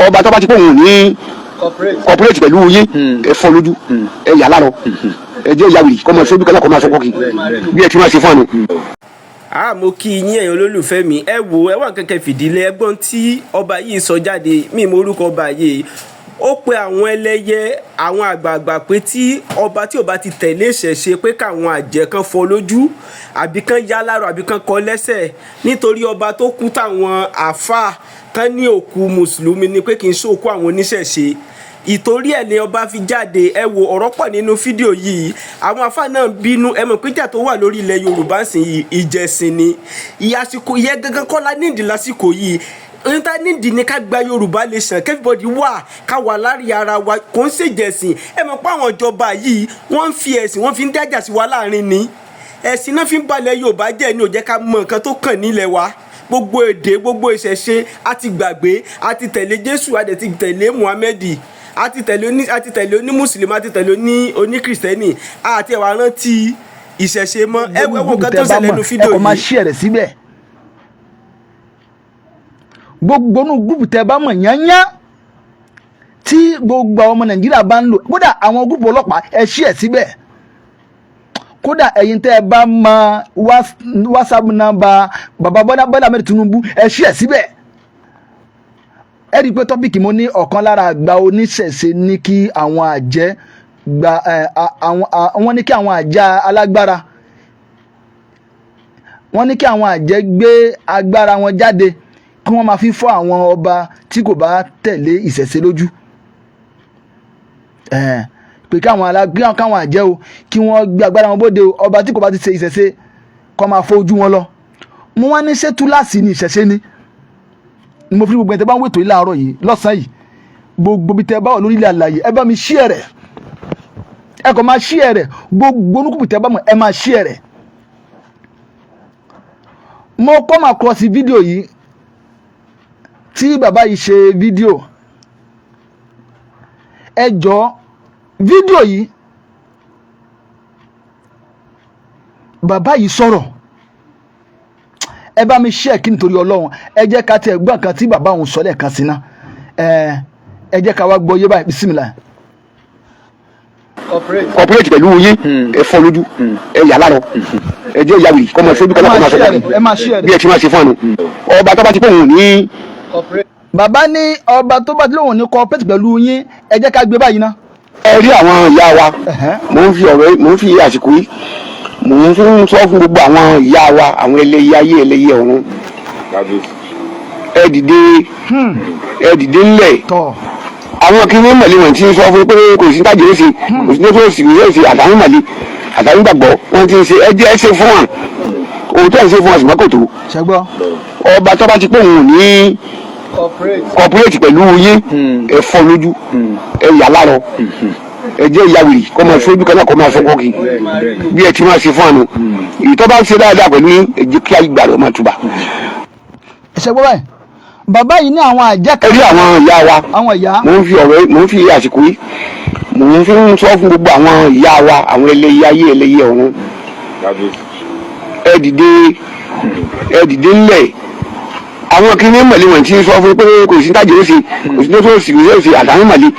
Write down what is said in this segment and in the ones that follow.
ọba tó bá ti pé òun ní corporate pẹ̀lú yín ẹ fọ́ lójú ẹ yà lárọ ẹ jẹ́ ìyá wìrì kọ́ máa sójú kan náà kọ́ máa sọ kọ́kì bí ẹ ti máa ṣe fún àná. mo kí yín ẹ̀yin olólùfẹ́ mi ẹ wo ẹ wà kẹ́kẹ́ fìdílé ẹgbọ́n tí ọba yìí sọ jáde mí mo orúkọ ọba yìí ó pe àwọn ẹlẹ́yẹ àwọn àgbààgbà pé tí ọba tí ò bá ti tẹ̀lé ìṣẹ̀ṣe pé káwọn àjẹ́ kan fọ́ lójú àbí kan yá lárọ àbí kan kọ lẹ́sẹ̀ nítorí ọba tó kú táwọn àáfàá kan ní òkú mùsùlùmí ni pé kì í ṣòkú àwọn oníṣẹ̀ṣe ìtorí ẹ̀ ni ọba fi jáde ẹ wo ọ̀rọ̀ pọ̀ nínú fídíò yìí àwọn afá náà bínú ẹ mọ̀ péjà tó wà lórí ilẹ̀ Yorùbá sìn yìí ìjẹ̀sìn ni ìyàsíkò yẹ gangan kọ́ la nídìí lásìkò yìí níta nídìí ni ká gba Yorùbá lè sàn everybody wà ká wà láàrin ara wa kò ń ṣèjẹ̀sìn ẹ mọ̀ pé àwọn ìjọba yìí wọ́n ń fi ẹ̀sìn wọ́n fi ń dájà sí wa láàrin ni ẹ̀sìn náà fi ń balẹ̀ Yorùbá jẹ́ ni ò jẹ́ ká mọ nǹkan tó kàn nílẹ̀ wa gbogbo èdè gbogbo ìṣẹ̀ṣe a ti gbàgbé a ti tẹ̀lé Jésù a dẹ̀ ti tẹ̀lé Muhammad a ti tẹ̀lé oní mùsùlùmí a ti tẹ̀lé oní kìrìsìtẹ́nì àti ẹ̀wà rántí ìṣẹ̀ṣe mọ́ ẹ wo nǹkan tó ṣẹlẹ̀ nínú fídíò yìí. ẹ kò máa ṣí ẹ̀rẹ̀ síbẹ̀ gbogbo inú gúrùpù tẹ bá mọ̀ yányá tí gbogbo àwọn ọmọ Nàìjíríà bá ń lò kódà àwọn gúrùpù ọlọ́pàá ẹ ṣí ẹ̀ síbẹ̀ kódà ẹ̀yin tẹ́ ẹ bá mọ WhatsApp nọ́mbà bàbá Bọ́lá Ahmed Tinubu ẹ ṣí ẹ̀ síbẹ̀ ẹ rí i pé tọ́pìkì mo ní ọ̀kan lára àgbà oníṣẹ̀ṣe ní kí àwọn àjẹ́ gba wọ́n ní kí àwọn àjẹ́ alágbára wọ́n ní kí àwọn àjẹ́ gbé agbára wọn jáde kí wọ́n máa fi fọ́ àwọn ọba tí kò bá tẹ̀lé ìṣẹ̀ṣe lójú pé káwọn àjẹ́ o kí wọ́n gbé agbára wọn bóde o ọba tí kò bá ti ṣe ìṣẹ̀ṣe kó máa fọ́ ojú wọn lọ mo wá ní ṣé túláàsì ní ìṣẹ̀ṣe ni mo fi gbogbo ẹ̀ tẹ́ bá ń wètò yìí láàárọ̀ yìí lọ́sàn-án yìí gbogbo bí tẹ́ bá wà lórí ilẹ̀ àlàyé ẹ bá mi share rẹ̀ ẹ kò máa share rẹ̀ gbogbo onúkùnkùn tẹ́ bá mọ̀ ẹ máa share rẹ̀. mo come across fídíò yìí tí bàbá yìí ṣe fídíò ẹ jọ fídíò yìí bàbá yìí sọ̀rọ̀ ẹ bá mi share kí nítorí Ọlọ́run ẹ jẹ́ ká tiẹ̀ gbọ́ nǹkan tí bàbá òun sọ lẹ́ẹ̀kan sí ná ẹ jẹ́ ká wá gbọ́ yé báyìí bismillah. corporate pẹ̀lú yín ẹ fọ́ lójú ẹ yà lárọ ẹ jẹ́ ìyá wìrì kọ́ máa sójú kan náà kọ́ máa sọ kọ́kì bí ẹ ti máa ṣe fún àná ọba tó bá ti pé òun ní. bàbá ní ọba tó bá ti lóun ní corporate pẹ̀lú yín ẹ jẹ́ ká gbé báyìí ná. ẹ rí àwọn ìyá wa mo ń fi àsìkò yìí mo ń sọ fún gbogbo àwọn ìyá wa àwọn ẹlẹ́yẹ ayé ẹlẹ́yẹ ọ̀run ẹ dìde ńlẹ̀ àwọn kí wọ́n mọ̀lẹ́ wọn ti ń sọ fún pé kò sí tájì ó ṣe kò sí ní kó sì yóò ṣe àtàwọn mọ̀lẹ́ àtàwọn gbàgbọ́ wọ́n ti ń ṣe ẹjẹ́ ẹ ṣe fún wọn òun tó ń ṣe fún wọn ṣùgbọ́n kò tó ọba tó bá ti pé òun ní corporate pẹ̀lú yín ẹ fọ́ lójú ẹ yà lárọ ẹ jẹ́ ìyá wìrì kọ́ máa sójú kan náà kọ́ máa sọ kọ́kì bí ẹ ti máa ṣe fún àná ìtọ́ bá ń ṣe dáadáa pẹ̀lú ẹ jẹ́ kí àgbà rẹ̀ máa túbà. ẹ ṣe gbọ́ báyìí bàbá yìí ní àwọn àjẹ́ kan. ẹ rí àwọn ìyá wa àwọn ìyá. mo ń fi àsìkò yìí mo ń fi sọ fún gbogbo àwọn ìyá wa àwọn ẹlẹ́yẹ ayé ẹlẹ́yẹ ọ̀run ẹ dìde ńlẹ̀ àwọn kí wọ́n mọ̀lẹ́ wọn ti ń sọ fún pé kò sí tájì ó ṣe kò sí ní kó sì yóò ṣe àtàwọn mọ̀lẹ́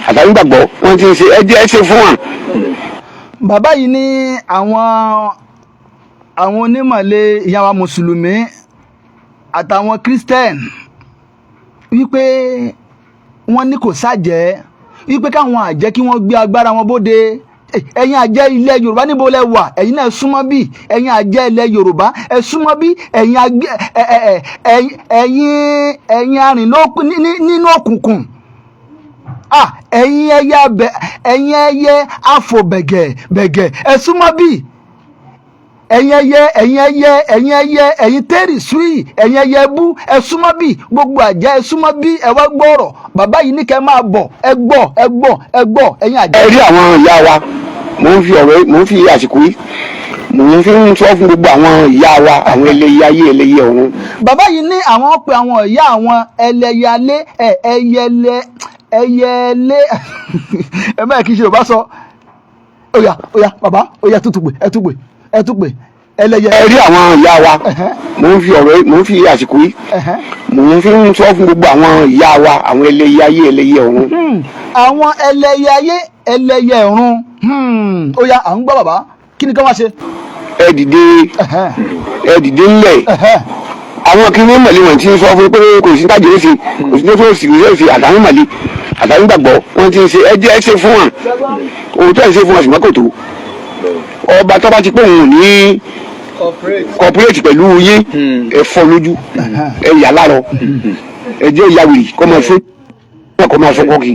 àtàwọn gbàgbọ́ wọ́n ti ń ṣe ẹjẹ́ ẹ ṣe fún wọn. bàbá yìí ní àwọn onímọ̀lẹ́ ìyá wa mùsùlùmí àtàwọn christian wípé wọ́n ní kò sájẹ́ wípé káwọn àjẹ́ kí wọ́n gbé agbára wọn bóde ẹ̀yin àjẹ́ ilẹ̀ yorùbá níbo lẹ wà ẹ̀yin náà súnmọ́ bí ẹ̀yin àjẹ́ ilẹ̀ yorùbá ẹ súnmọ́ bí ẹ̀yin arìn nínú òkùnkùn ẹ̀yin ẹyẹ afò bẹ̀gẹ̀ ẹ súnmọ́ bí ẹ̀yin tẹ́rì súì ẹ̀yin ẹyẹ bú ẹ súnmọ́ bí gbogbo àjẹ́ ẹ súnmọ́ bí ẹ wá gbọ́rọ̀ bàbá yìí ní kẹ́ máa bọ̀ ẹ gbọ́ ẹ̀yin àjẹ́. ẹ rí àwọn ìyá wa mo ń fi àsìkò yìí mo ń fi sọ fún gbogbo àwọn ìyá wa àwọn ẹlẹ́yẹ ayé ẹlẹ́yẹ ọ̀run. bàbá yìí ní àwọn pe àwọn ìyá àwọn ẹlẹ́yẹ alẹ́ ẹyẹlé ẹ má kí n ṣe ò bá sọ oya bàbá oya ẹ tún pè ẹlẹ́yẹ. ẹ rí àwọn ìyá wa mo ń fi àsìkò yìí mo ń fi sọ fún gbogbo àwọn ìyá wa àwọn ẹlẹ́yẹ ayé ẹlẹ́yẹ ọ̀run. àwọn ẹlẹ́yẹ ayé ẹlẹ́yẹ ọ̀run ó yá à ń gbọ́ bàbá kí ni ká wá ṣe. ẹ dìde ńlẹ̀ àwọn kìnìún mọ̀lẹ́ wọn ti ń sọ fún pé kò sí tájẹ́ ṣe kò sí tó sì ṣe àtàwọn mọ̀lẹ́ àtàwọn gbàgbọ́ wọn ti ń ṣe ẹ jẹ́ ẹ ṣe fún wọn òun tó ẹ ṣe fún wọn ṣùgbọ́n kò tó ọba tó bá ti pé òun ní cooperate pẹ̀lú yín ẹ fọ́ lójú ẹ yà lárọ ẹ jẹ́ ìyàwó kọ́ máa fún kọ́ máa fọ́ kọ́kì.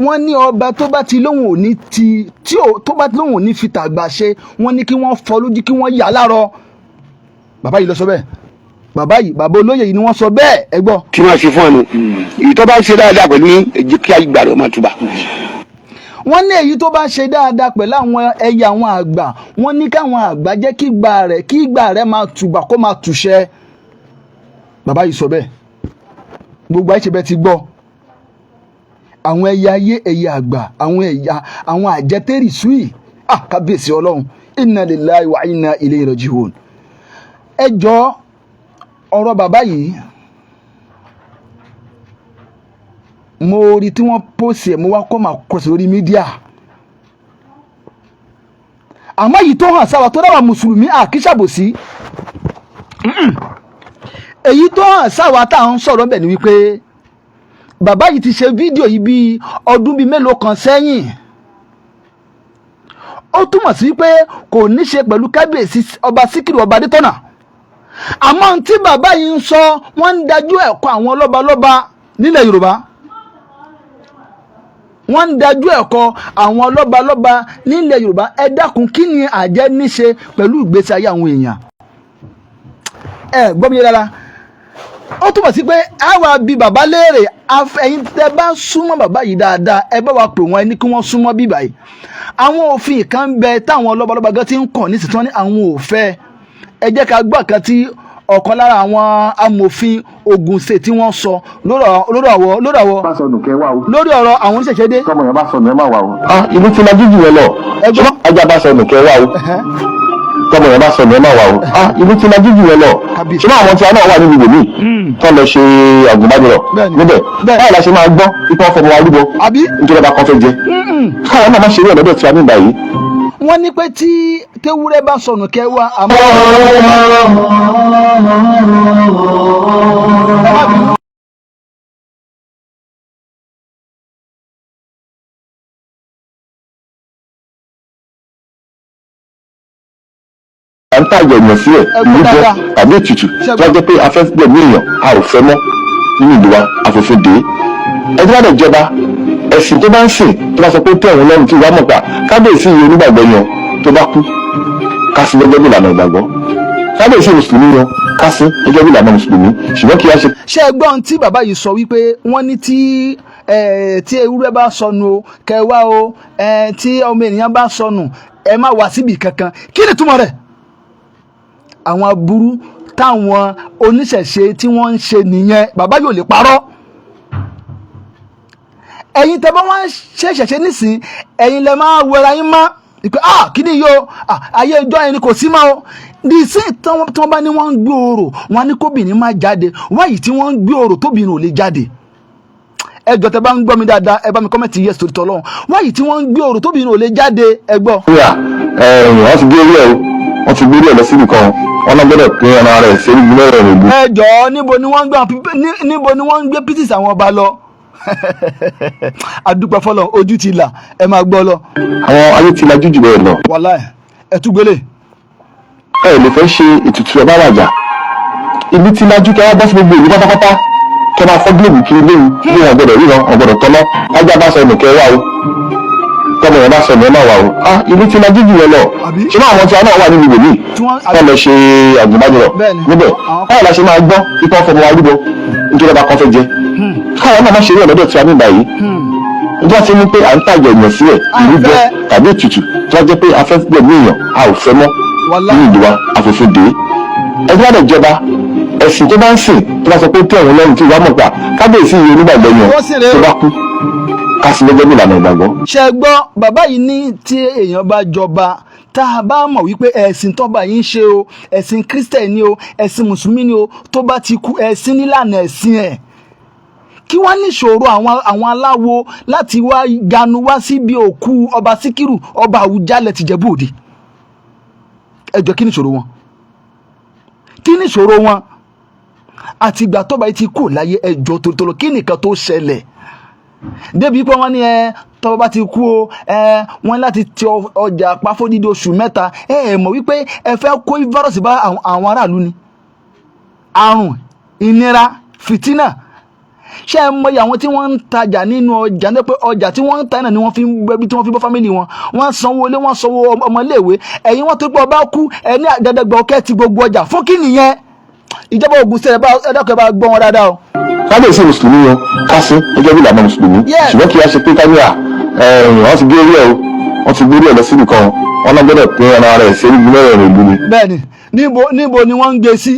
wọ́n ní ọba tó bá ti lóhùn òní tó bá ti lóhùn òní fi tàgbà ṣe wọ́n ní kí wọ́n fọ́ lójú kí wọ́n yà lárọ. bàbá yìí lọ sọ bẹ́ẹ̀ bàbá olóyè yìí ni wọ́n sọ bẹ́ẹ̀ ẹ gbọ́. kí wọ́n ṣe fún ẹnu èyí tó bá ń ṣe dáadáa pẹ̀lú yín ẹ jẹ́ kí àgbà rẹ̀ máa túbà. wọ́n ní èyí tó bá ṣe dáadáa pẹ̀lú àwọn ẹyẹ àwọn àgbà wọ́n ní káwọn àgbà jẹ́ kí ìgbà rẹ̀ máa tùbà kó máa tùṣẹ́. bàbá yìí sọ bẹ́ẹ̀ gbogbo àìṣe bẹ́ẹ̀ ti gbọ́ àwọn ẹyẹ ayé ẹyẹ àgbà àwọn àjẹtẹ́rì sùí kábíyèsí ọlọ́run inna lillahi wa inna ilayhi raji'un. ẹ jọ ọ̀rọ̀ bàbá yìí mo rí tí wọ́n pósì ẹ̀ mo wá kọ́ máa kọ́ sí orí mídíà àmọ́ yìí tó hàn sáwà tó dáwà mùsùlùmí àkíṣàbòsí èyí tó hàn sáwà tá à ń sọ̀rọ̀ bẹ̀ ni wípé bàbá yìí ti ṣe fídíò yìí bí ọdún bíi mélòó kan sẹ́yìn ó túmọ̀ sí pé kò ní ṣe pẹ̀lú kábíyèsí ọba Síkírù ọba Adétọ́nà àmọ́ tí bàbá yìí ń sọ wọ́n ń dájú ẹ̀kọ́ àwọn lọ́balọ́ba nílẹ̀ Yorùbá wọ́n ń dájú ẹ̀kọ́ àwọn lọ́balọ́ba nílẹ̀ Yorùbá ẹ dákun kí ni àjẹ́ níṣe pẹ̀lú ìgbésí ayé àwọn èèyàn ẹ gbọ́ mi yé dára ó túmọ̀ sí pé àwa bí bàbá léèrè ẹ̀yin tẹ́ bá súnmọ́ bàbá yìí dáadáa ẹ bá wa pè wọ́n ẹni kí wọ́n súnmọ́ bíbá yìí àwọn òfin kan ń bẹ táwọn lọ́balọ́ba gan ti ń kàn ní sísán ní àwọn òfẹ́ ẹ jẹ́ ká gbọ́ kan tí ọ̀kan lára àwọn amòfin Ògùn State tí wọ́n sọ lórí ọ̀rọ̀ àwọn oníṣẹ̀ṣẹ̀dé. tọmọ yẹn bá sọnù ẹ má wà o. ìlú tí lajú jù yẹn lọ ajá bá sọnù kẹ wá o tọmọ yẹn bá sọnù ẹ má wà o. ìlú tí lajú jù yẹn lọ ṣùgbọ́n àwọn tí a náà wà níbi ìwé mi tó lọ ṣe àgùnbánirọ̀ níbẹ̀ báwo la ṣe máa gbọ́ ipò ọ̀fọ̀mọ̀ wa rúbọ nítorí ọba kan fẹ́ jẹ káwọn náà má ṣe rí ọ̀dọ́dọ̀ tí a ní ìgbà yìí. wọ́n ní pé tí tewúrẹ́ bá sọnù kẹwàá àmọ́. à ń tàjẹ̀ èèyàn sílẹ̀ ìlú bọ́ tàbí ètùtù tó wá jẹ́ pé afẹ́fẹ́ ní èèyàn a ò fẹ́ mọ́ nínú ìlú wa àfòfin dé ẹjọ́ bá dẹ̀ jọba ẹ̀sìn tó bá ń sìn tó bá sọ pé tẹ̀ wọ́n lọ́rùn tí wàá mọ̀ pa kábíyèsí yìí onígbàgbọ́ yan tó bá kú kásí gẹ́gẹ́ bí ìlànà ìgbàgbọ́ kábíyèsí mùsùlùmí yan kásí gẹ́gẹ́ bí ìlànà mùsùlùmí ṣùgbọ́n kí á ṣe. ṣé ẹ gbọ́n tí bàbá yìí sọ wípé wọ́n ní tí ewúrẹ́ bá sọnù o kẹwàá o tí ọmọ ènìyàn bá sọnù ẹ má wá síbi kankan kí ni túmọ̀ rẹ̀ àwọn aburú táwọn oníṣẹ̀ṣe tí wọ́n ń ṣe nìyẹn bàbá yóò lè parọ́ ẹ̀yin tẹ́ bá wọ́n ṣẹ̀ṣẹ̀ nísìn ẹ̀yin lẹ máa wẹra yín má ìpè kí ni yóò ayé ìjọ ẹni kò sí mọ́ o ní sí tí wọ́n bá ní wọ́n ń gbé orò wọn ní kóbìnrin má jáde wáyìí tí wọ́n ń gbé orò tóbìnrin ò lè jáde ẹjọ́ tẹ́ bá ń gbọ́ mi dáadáa ẹ bá mi kọ́mẹ̀tì yẹ sórí tọ́lọ́run wáyìí tí wọ́n ń gbé orò tóbìnrin ò lè jáde ẹ gbọ́. wọ́n ti gbé orí ẹ̀ o wọ́n ti gbé orí ẹ̀ lọ síbi kan wọn náà gbọ́dọ̀ pín ẹran rẹ̀ sí ibi mẹ́rin ìlú. ẹ jọ̀ọ́ níbo ni wọ́n ń gbé pieces àwọn ọba lọ adúpẹ́ fọlọ́ ojú ti là ẹ máa gbọ́ lọ. àwọn ayé ti lajú jù bẹ́ẹ̀ lọ. wàláì ẹ tún gbélé. ẹ lè fẹ́ ṣe ètùtù ẹ bá wàjà ibi ti lajú kí wọ́n bọ́ sí gbogbo ìlú pátápátá kí wọ́n máa fọ́ gílèmù kiri léwu ní wọn gbọ́dọ̀ ríran wọn gbọ́dọ̀ tọ́lọ́ ajá bá sọ nìkẹ́ wá o tọ́mọ yẹn bá sọ nìyẹn máa wà o ibi ti lajú jù yẹn lọ ṣùgbọ́n àwọn tí a náà wà nínú ìwé mi wọ́n lọ ṣe àgùnbánirọ̀ níbẹ̀ báwo la ṣe máa gbọ́ ipò ọ̀fọ̀mọ̀ wa rúbọ nítorí ọba kan fẹ́ jẹ káwọn náà má ṣe rí ọ̀dọ́dọ̀ tí a ní ìgbà yìí ìjọ ti ní pé à ń tàjẹ̀ èèyàn sílẹ̀ ìlú bọ́ tàbí ètùtù tó wá jẹ́ pé afẹ́fẹ́ ní èèyàn a ò fẹ́ mọ́ nínú ìlú wa àfòfin dé ẹgbẹ́ àdè ìjọba ẹ̀sìn tó bá ń sìn tó bá sọ pé tẹ̀ wọ́n lọ́rùn tí wàá mọ̀ pa kábíyèsí yìí onígbàgbọ́ yan tó bá kú kásì gẹ́gẹ́ bí ìlànà ìgbàgbọ́. ṣe gbọ́ bàbá yìí ní tí èèyàn bá jọba tá a bá mọ̀ wípé ẹ̀sìn tọ́ba yìí ń ṣe o ẹ̀sìn kírísítẹ̀ ni o ẹ̀sìn mùsùlùmí ni o tó bá ti kú ẹ̀sìn nílànà ẹ̀sìn ẹ̀ kí wọ́n ní ìṣòro àwọn aláwo láti wá ganu wá síbi òkú ọba Síkírù ọba Àwùjalẹ̀ tìjẹ̀bú Òde ẹjọ́ kí ní ìṣòro wọn kí ní ìṣòro wọn àtìgbà tọ́ba yìí ti kú láyé ẹjọ́ tòótọ́ kí nìkan tó ṣẹlẹ̀ débi pé wọ́n ní tọ́ba bá ti kú o wọ́n láti ti ọjà pa fódìdí oṣù mẹ́ta mọ̀ wípé ẹ fẹ́ kó fáírọ́ọ̀sì bá àwọn aráàlú ni àrùn ìnira fìtínà ṣé ẹ mọ̀ àwọn tí wọ́n ń tajà nínú ọjà ní pé ọjà tí wọ́n ń ta náà ni wọ́n fi ń gbẹbí tí wọ́n fi bọ́ fámìlì wọn wọ́n sanwó ilé wọ́n sanwó ọmọléèwé ẹ̀yin wọ́n tó pé ọba kú ẹni àdàdàgbà ọkẹ́ ti gbogbo ọjà fún kí nìyẹn ìjọba Ògùn state ẹ̀dọ́kẹ́ bá gbọ́ wọn dáadáa o. kábíyèsí mùsùlùmí wọn kásí gẹ́gẹ́ bí ìlànà mùsùlùmí ṣùgbọ́n kí a ṣe pé kábíyà wọ́n ti gbé orí ẹ̀ o wọ́n ti gbé orí ẹ̀ lọ síbi kan wọ́n lọ gbọ́dọ̀ pín ẹran rẹ̀ sí ibi mẹ́rẹ̀ẹ̀rin ìlú ni. bẹ́ẹ̀ni níbo ni wọ́n ń gbé sí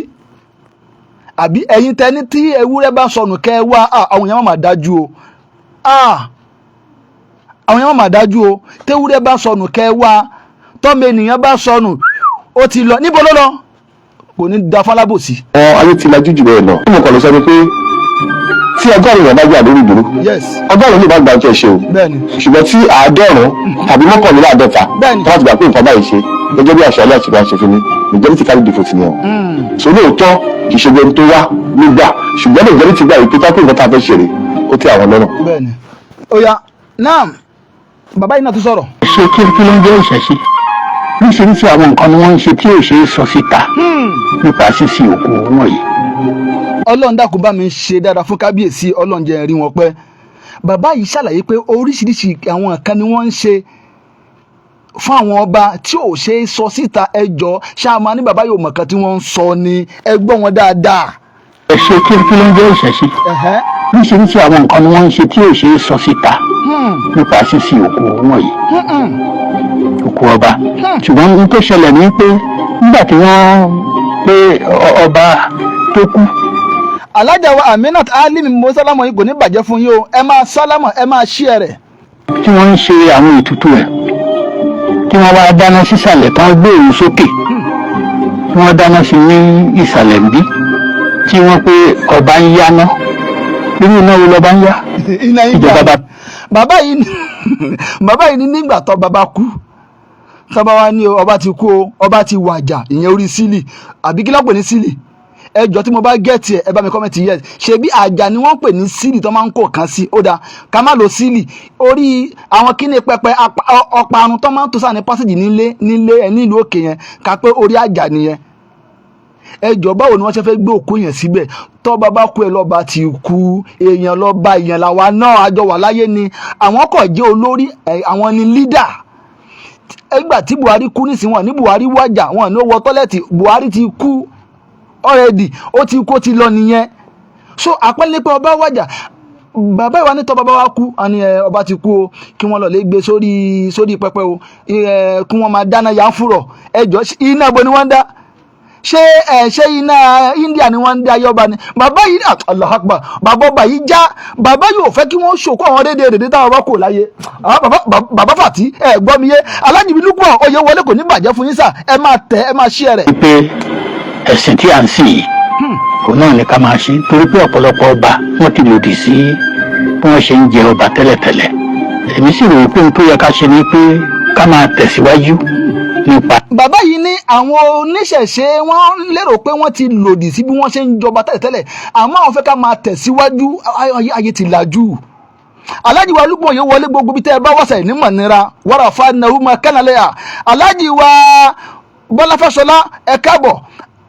àbí ẹ̀yin tẹni tí ewúrẹ́ bá sọnù kẹ́ ẹ wá àwọn èèyàn máa dájú o àwọn èèyàn máa dájú o tewúrẹ́ bá sọnù kẹ́ ẹ wá tọ́mọ ènìyàn bá sọnù ó ti lọ níbo ló lọ kò ní da fálábòsí. ayé ti lajú jù bẹ́ẹ̀ lọ. ó mọ̀ kàn ló sọ pé tí ọgọ́rùn-ún yẹn bá gbà lórí ìdúró ọgọ́rùn-ún lè bá gbà jẹ́ ṣe o ṣùgbọ́n tí àádọ́rùn-ún tàbí mọ́kànléláàádọ́ta tó láti gbà pé nǹkan báyìí ṣe gẹ́gẹ́ bí àṣà aláàtì bá ń ṣe fún mi majority carry the vote ni wọn. so lóòótọ́ kì í ṣe gbẹ́ni tó wá nígbà ṣùgbọ́n majority gbà wípé tápé nǹkan tá a fẹ́ ṣeré ó tẹ́ àwọn lọ́rùn. bẹ́ẹ̀ni oya náà bàbá yìí náà tó sọ̀rọ̀. ṣé kí ló ń jẹ́ ìṣẹ̀ṣe níṣiríṣi àwọn nǹkan ni wọ́n ń ṣe tí ò ṣe é sọ síta nípa ṣíṣe òkú wọ̀nyí. Ọlọ́run dákun bá mi ṣe dáadáa fún kábíyèsí Ọlọ́run jẹ́ rí wọn pẹ́ bàbá yìí ṣàlàyé pé oríṣiríṣi àwọn nǹkan ni wọ́n ń ṣe fún àwọn ọba tí ò ṣe é sọ síta ẹjọ́ ṣáàmà ní bàbá yóò mọ̀ kan tí wọ́n ń sọ ni ẹ gbọ́ wọn dáadáa. ẹ ṣe kí ló ń jẹ́ ìṣẹ̀ṣe níṣiríṣi àwọn nǹkan ni wọ́n ń ṣe tí ò ṣe é sọ síta nípa ṣíṣe òkú wọ̀nyí òkú ọba ṣùgbọ́n ohun tó ṣẹlẹ̀ ní pé nígbà tí wọ́n pé ọba tó kú. alájà wa Aminat Alimi mo sálámọ̀ yìí kò ní bàjẹ́ fún yín o ẹ máa sálámọ̀ ẹ máa ṣí ẹ rẹ̀. tí wọ́n ń ṣe àwọn ètùtù ẹ̀ tí wọ́n wá dáná sísàlẹ̀ tán gbé òun sókè tí wọ́n dáná sí ní ìsàlẹ̀ níbí tí wọ́n pé ọba ń yáná irú iná wo lọ́ba ń yá ìjọba bàbá yìí ní nígbà tó bàbá kú tọ́ba wa ní ọba ti kú o ọba ti wàjà ìyẹn orí sílì àbí kí ló pè ní sílì ẹjọ́ tí mo bá gẹ̀ẹ́tì ẹ bá mi kọ́mẹ̀tì yẹ ṣebí àjà ni wọ́n pè ní sílì tó máa ń kó kan sí ó dáa ká má lo sílì orí àwọn kíní pẹpẹ ọparun tó máa ń tó sáà ní pásíjì nílé nílùú òkè yẹn ká pé orí àjà nìyẹn ẹjọ́ báwo ni wọ́n ṣe fẹ́ gbé òkú yẹn síbẹ̀ tọ́ba bá kú ẹ lọ́ba ti kú èèyàn lọ́ba èèyàn làwa náà àjọ wà láyé ni àwọn kò jẹ́ olórí àwọn ni lídà ẹgbà tí Buhari kú nísìnyí wọn ní Buhari wájà wọn ní ó wọ tọ́lẹ̀tì Buhari ti kú already ó ti kú ó ti lọ nìyẹn so àpẹẹlẹ pé ọba wájà bàbá ìwà ní tọ́ba bá wá kú àní ọba ti kú o kí wọ́n lọ lè gbé sórí pẹpẹ o kí wọ́n máa dáná yà ń fúrọ̀ ẹjọ́ iná bo ni wọ́n ń dá ṣé iná India ni wọ́n ń dá yọba ni bàbá yìí Allahu Akbar bàbá ọba yìí já bàbá yóò fẹ́ kí wọ́n ṣòkó àwọn rédèrèdè táwọn bá kò láyé bàbá Fàtí gbọ́ mi yé alájìbí Lukman oyè wọlé kò ní bàjẹ́ fún yín sà ẹ máa tẹ̀ ẹ máa ṣí ẹ rẹ̀. pé ẹ̀sìn tí à ń sìn yìí òun náà ni ká máa ṣe torí pé ọ̀pọ̀lọpọ̀ ọba wọ́n ti lòdì sí bí wọ́n ṣe ń jẹ ọba tẹ́lẹ̀tẹ́lẹ̀ èmi sì rò pé ohun tó yẹ ká ṣe ni pé ká máa tẹ̀síwájú nípa. bàbá yìí ní àwọn oníṣẹ̀ṣe wọ́n lérò pé wọ́n ti lòdì sí bí wọ́n ṣe ń jọba tẹ́lẹ̀tẹ́lẹ̀ àmọ́ àwọn fẹ́ ká máa tẹ̀síwájú ayé ti làjú Alhaji wa Lukman yóò wọlé gbogbo bí tẹ́ ẹ bá wọ́sẹ̀ ní mọ̀nira wàrà fanahuma kánálẹ́yà Alhaji wa Bọ́lá Fáṣọlá ẹ káàbọ̀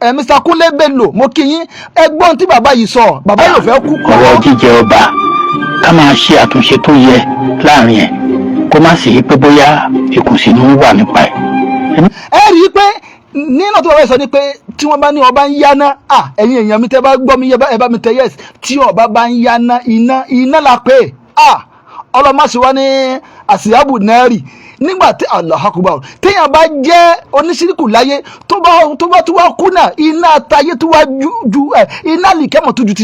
Mr. Kúnlé Bello mo kí yín ẹgbọ́n tí bàbá yìí sọ bàbá yóò fẹ́ kú. ọ̀rọ̀ jíjẹ ọba ká máa ṣe àtúnṣe tó yẹ láàrin ẹ̀ kó má sì pé bóyá ìkùnsínú wà nípa ẹ̀. ẹ rí i pé nínú tó bàbá yìí sọ ni pé tí wọ́n bá ní ọba ń yáná ẹ̀yin èèyàn mi tẹ́ bá gbọ́ mi ẹ bá mi tẹ yẹ́sì tí ọba bá ń yáná iná la pé ọlọ́mọṣẹ́wá ní àṣìyàbù náírì nígbà tí Allahu Akbar téèyàn bá jẹ́ oníṣíríkù láyé tó bá wá kú náà iná tayé tó wá ju iná lìkẹ́mọ̀ tó ju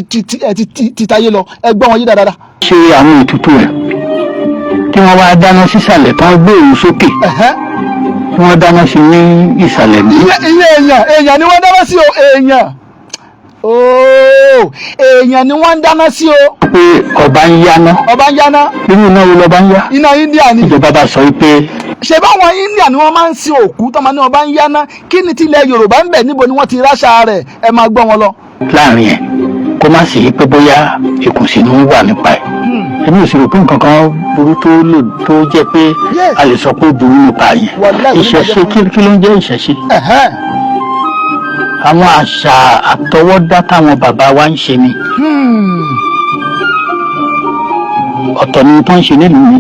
ti tayé lọ ẹgbọ́n wọn yí dáadáa. ṣe àwọn ètùtù ẹ̀ tí wọ́n wá dáná sísàlẹ̀ tán gbé òun sókè tí wọ́n dáná sí ní ìsàlẹ̀ ní. iye èèyàn ni wọ́n dáná sí o èèyàn èèyàn ni wọ́n ń dáná sí o. pé ọba ń yáná. irú iná wo lọba ń yá. iná India ni. ìjọba bá sọ pé. ṣé báwọn India ni wọ́n máa ń sin òkú tó máa ní ọba ń yáná kí ni tilẹ̀ Yorùbá ń bẹ̀ níbo ni wọ́n ti ráṣà rẹ̀ ẹ máa gbọ́ wọn lọ. láàrin ẹ̀ kó má sì pé bóyá ìkùnsínú wà nípa ẹ̀. èmi ò sì rò pé nǹkan kan burú tó jẹ́ pé a lè sọ pé burú nípa yẹn. ìṣẹ̀ṣe kí ló ń jẹ́ ìṣẹ̀ṣe. àwọn àṣà àtọwọ́dá táwọn bàbá wa ń ṣe ni. ọ̀tọ̀ ni tó ń ṣe nílùú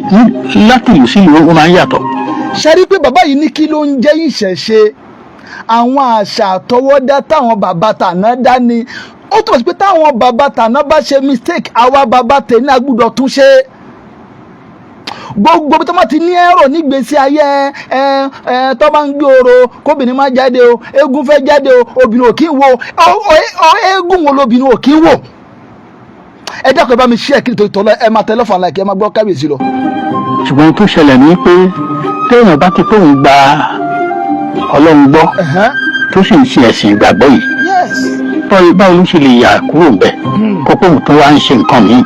láti ìlú sí ìlú ó máa ń yàtọ̀. ṣe rí i pé bàbá yìí ní kí ló ń jẹ́ ìṣẹ̀ṣe àwọn àṣà àtọwọ́dá táwọn bàbá tàná dá ni ó túmọ̀ sí pé táwọn bàbá tàná bá ṣe mistake àwa bàbá tèmi àgbùdọ̀ tún ṣe gbogbo bí tó máa ti ní ẹ̀rọ nígbèsí ayé tó bá ń gbé oro kóbìnrin máa jáde o eégún fẹ́ jáde o obìnrin ò kí ń wo eégún wo lobìnrin ò kí ń wò ẹ dákun ẹ bá mi ṣí ẹ kí ni tó tọ́lọ́ ẹ máa tẹ́lẹ̀ fún àlàkì ẹ máa gbọ́ kábíyèsí lọ. ṣùgbọ́n tó ṣẹlẹ̀ ní pé téèyàn bá ti tóun gba Ọlọ́run gbọ́ tó sì ń ṣe ẹ̀sìn ìgbàgbọ́ yìí báwo ló ṣe lè yà kúrò bẹ́ẹ̀ kókó tó wá ń ṣe nǹkan míì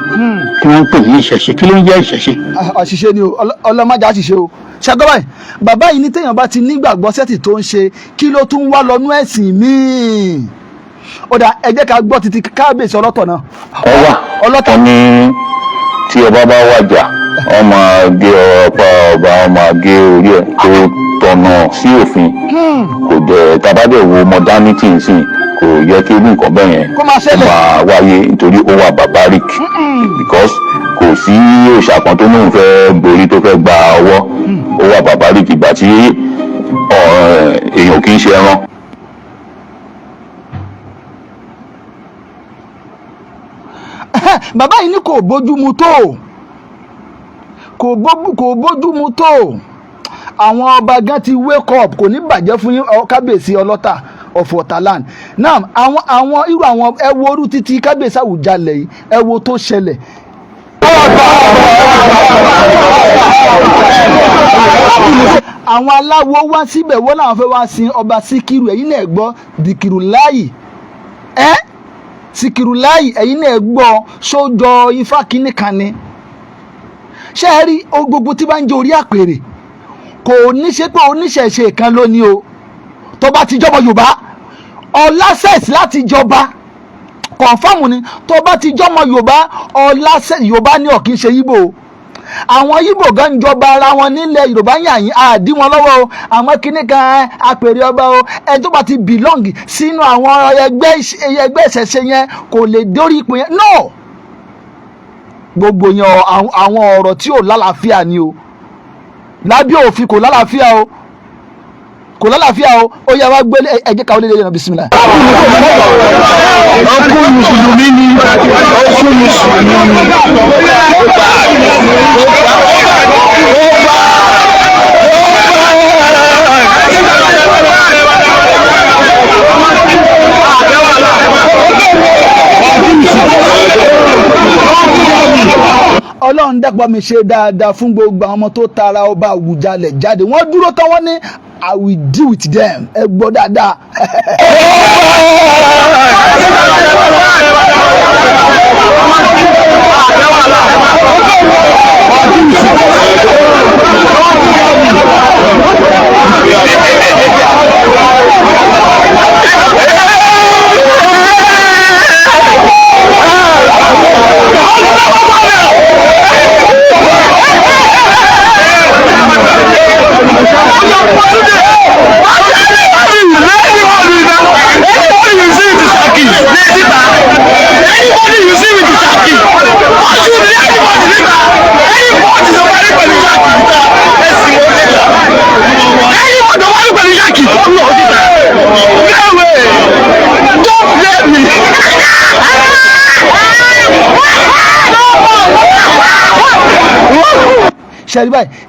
tí wọ́n ń pè ní ìṣẹ̀ṣe kí ló ń jẹ́ ìṣẹ̀ṣe. àṣìṣe ni o ọlọ́mọdé àṣìṣe o ṣàgbọ́ báyìí bàbá yìí ní téèyàn bá ti nígbàgbọ́ sẹ́tì tó ń ṣe kí ló tún wá lọ́nú ẹ̀sìn míì ó dà ẹ jẹ́ ká gbọ́ títí kábíyèsí ọlọ́tọ̀ náà. ọlọ́tọ̀ ní tí ọba bá wàjà wọ́n máa gé ọ̀pá ọba wọ́n máa gé orí ẹ̀ tó tọ̀nà sí òfin kò jẹ́ tabadẹ̀ wo modernity nsìn kò yẹ kí irú nǹkan bẹ́ẹ̀ yẹn kó máa wáyé nítorí ó wà barbaric because kò sí òòṣà kan tó lóun fẹ́ borí tó fẹ́ gba ọwọ́ ó wà barbaric ìgbà tí èèyàn kì í ṣe ẹran. bàbá yìí ní kò bójúmu tó kò bójúmu tó àwọn ọba gan ti wake up kò ní bàjẹ́ fún kábíyèsí ọlọ́tà of Waterland náà àwọn irú àwọn ẹ wo orú títí kábíyèsí Àwùjalẹ̀ yìí ẹ wo tó ṣẹlẹ̀. àwọn aláwo wá síbẹ̀ wọ́n làwọn fẹ́ wá sin ọba Síkírù ẹ̀yin náà gbọ́ dìkìrù láàyè Síkírù láàyè ẹ̀yin náà gbọ́ sójọ ifá kínní kan ni ṣé ẹ rí gbogbo tí bá ń jẹ orí àpèrè kò ní ṣe pé oníṣẹ̀ṣe kan ló ní o tó bá ti jọmọ Yorùbá ọlásẹ̀sì láti jọba kọ̀ǹfàmù ni tó bá ti jọmọ Yorùbá ọlásẹ̀sì Yorùbá ní ọ̀kí ń ṣe Yíbò àwọn Yíbò gan ń jọba ara wọn nílẹ̀ Yorùbá yàyín àdí wọn lọ́wọ́ o àwọn kinní kan àpèrè ọba o ẹni tó bá ti belong sínú àwọn ẹgbẹ́ ìṣẹ̀ṣe yẹn kò lè dórí ipò yẹn no gbogbo yẹn àwọn ọ̀rọ̀ tí ò lálàáfíà ni o lábẹ́ òfin kò lálàáfíà o ó yẹ wá gbé ẹjẹ káwọlé lẹ́yìn náà bisimilá. ọkùnrin mùsùlùmí ni ọkùnrin mùsùlùmí Ọlọ́run dẹ́pọ̀ mi ṣe dáadáa fún gbogbo àwọn ọmọ tó tara ọba Àwùjalẹ̀ jáde wọ́n dúró tán wọ́n ní I will deal with them ẹ gbọ́ dáadáa.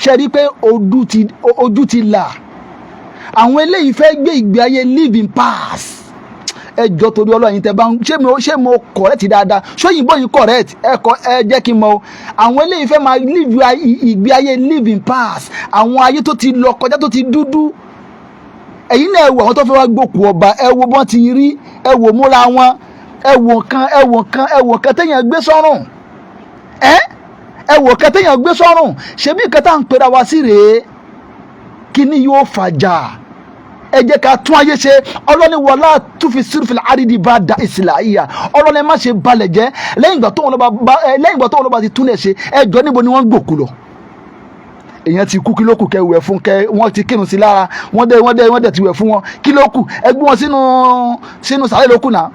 ṣẹ́rí pé ojú ti là àwọn eléyìí fẹ́ gbé ìgbé ayé living pass ẹjọ́ torí Ọlọ́run tẹ bá ń ṣé mo correct dáadáa ṣóyìnbó yìí correct ẹ jẹ́ kí n mọ̀ àwọn eléyìí fẹ́ máa live ìgbé ayé living pass àwọn ayé tó ti lọ kọjá tó ti dúdú ẹ̀yin náà ẹ wo àwọn tó fẹ́ wá gbòkú ọba ẹ wo bọ́n ti rí ẹ wo múra wọn ẹ wo kan téèyàn gbé sọ́rùn ẹ wo kan téèyàn gbé sọ́rùn ṣebí nǹkan tá à ń pera wa sí rèé kí ni yóò fàjà ẹ jẹ́ ká tún ayé ṣe ọlọ́ni wọlá tún fi sírfìlà àrídì bá da ìsìláyà ọlọ́ni má ṣe balẹ̀ jẹ́ lẹ́yìn ìgbà tó wọn lọ́ba ti tún lẹ̀ ṣe ẹjọ́ níbo ni wọ́n ń gbòkú lọ èèyàn ti kú kí ló kù kẹ wẹ̀ fún kẹ wọ́n ti kírun sí lára wọ́n dẹ̀ ti wẹ̀ fún wọn kí ló kù ẹ gbé wọn sínú sàárè ló kù náà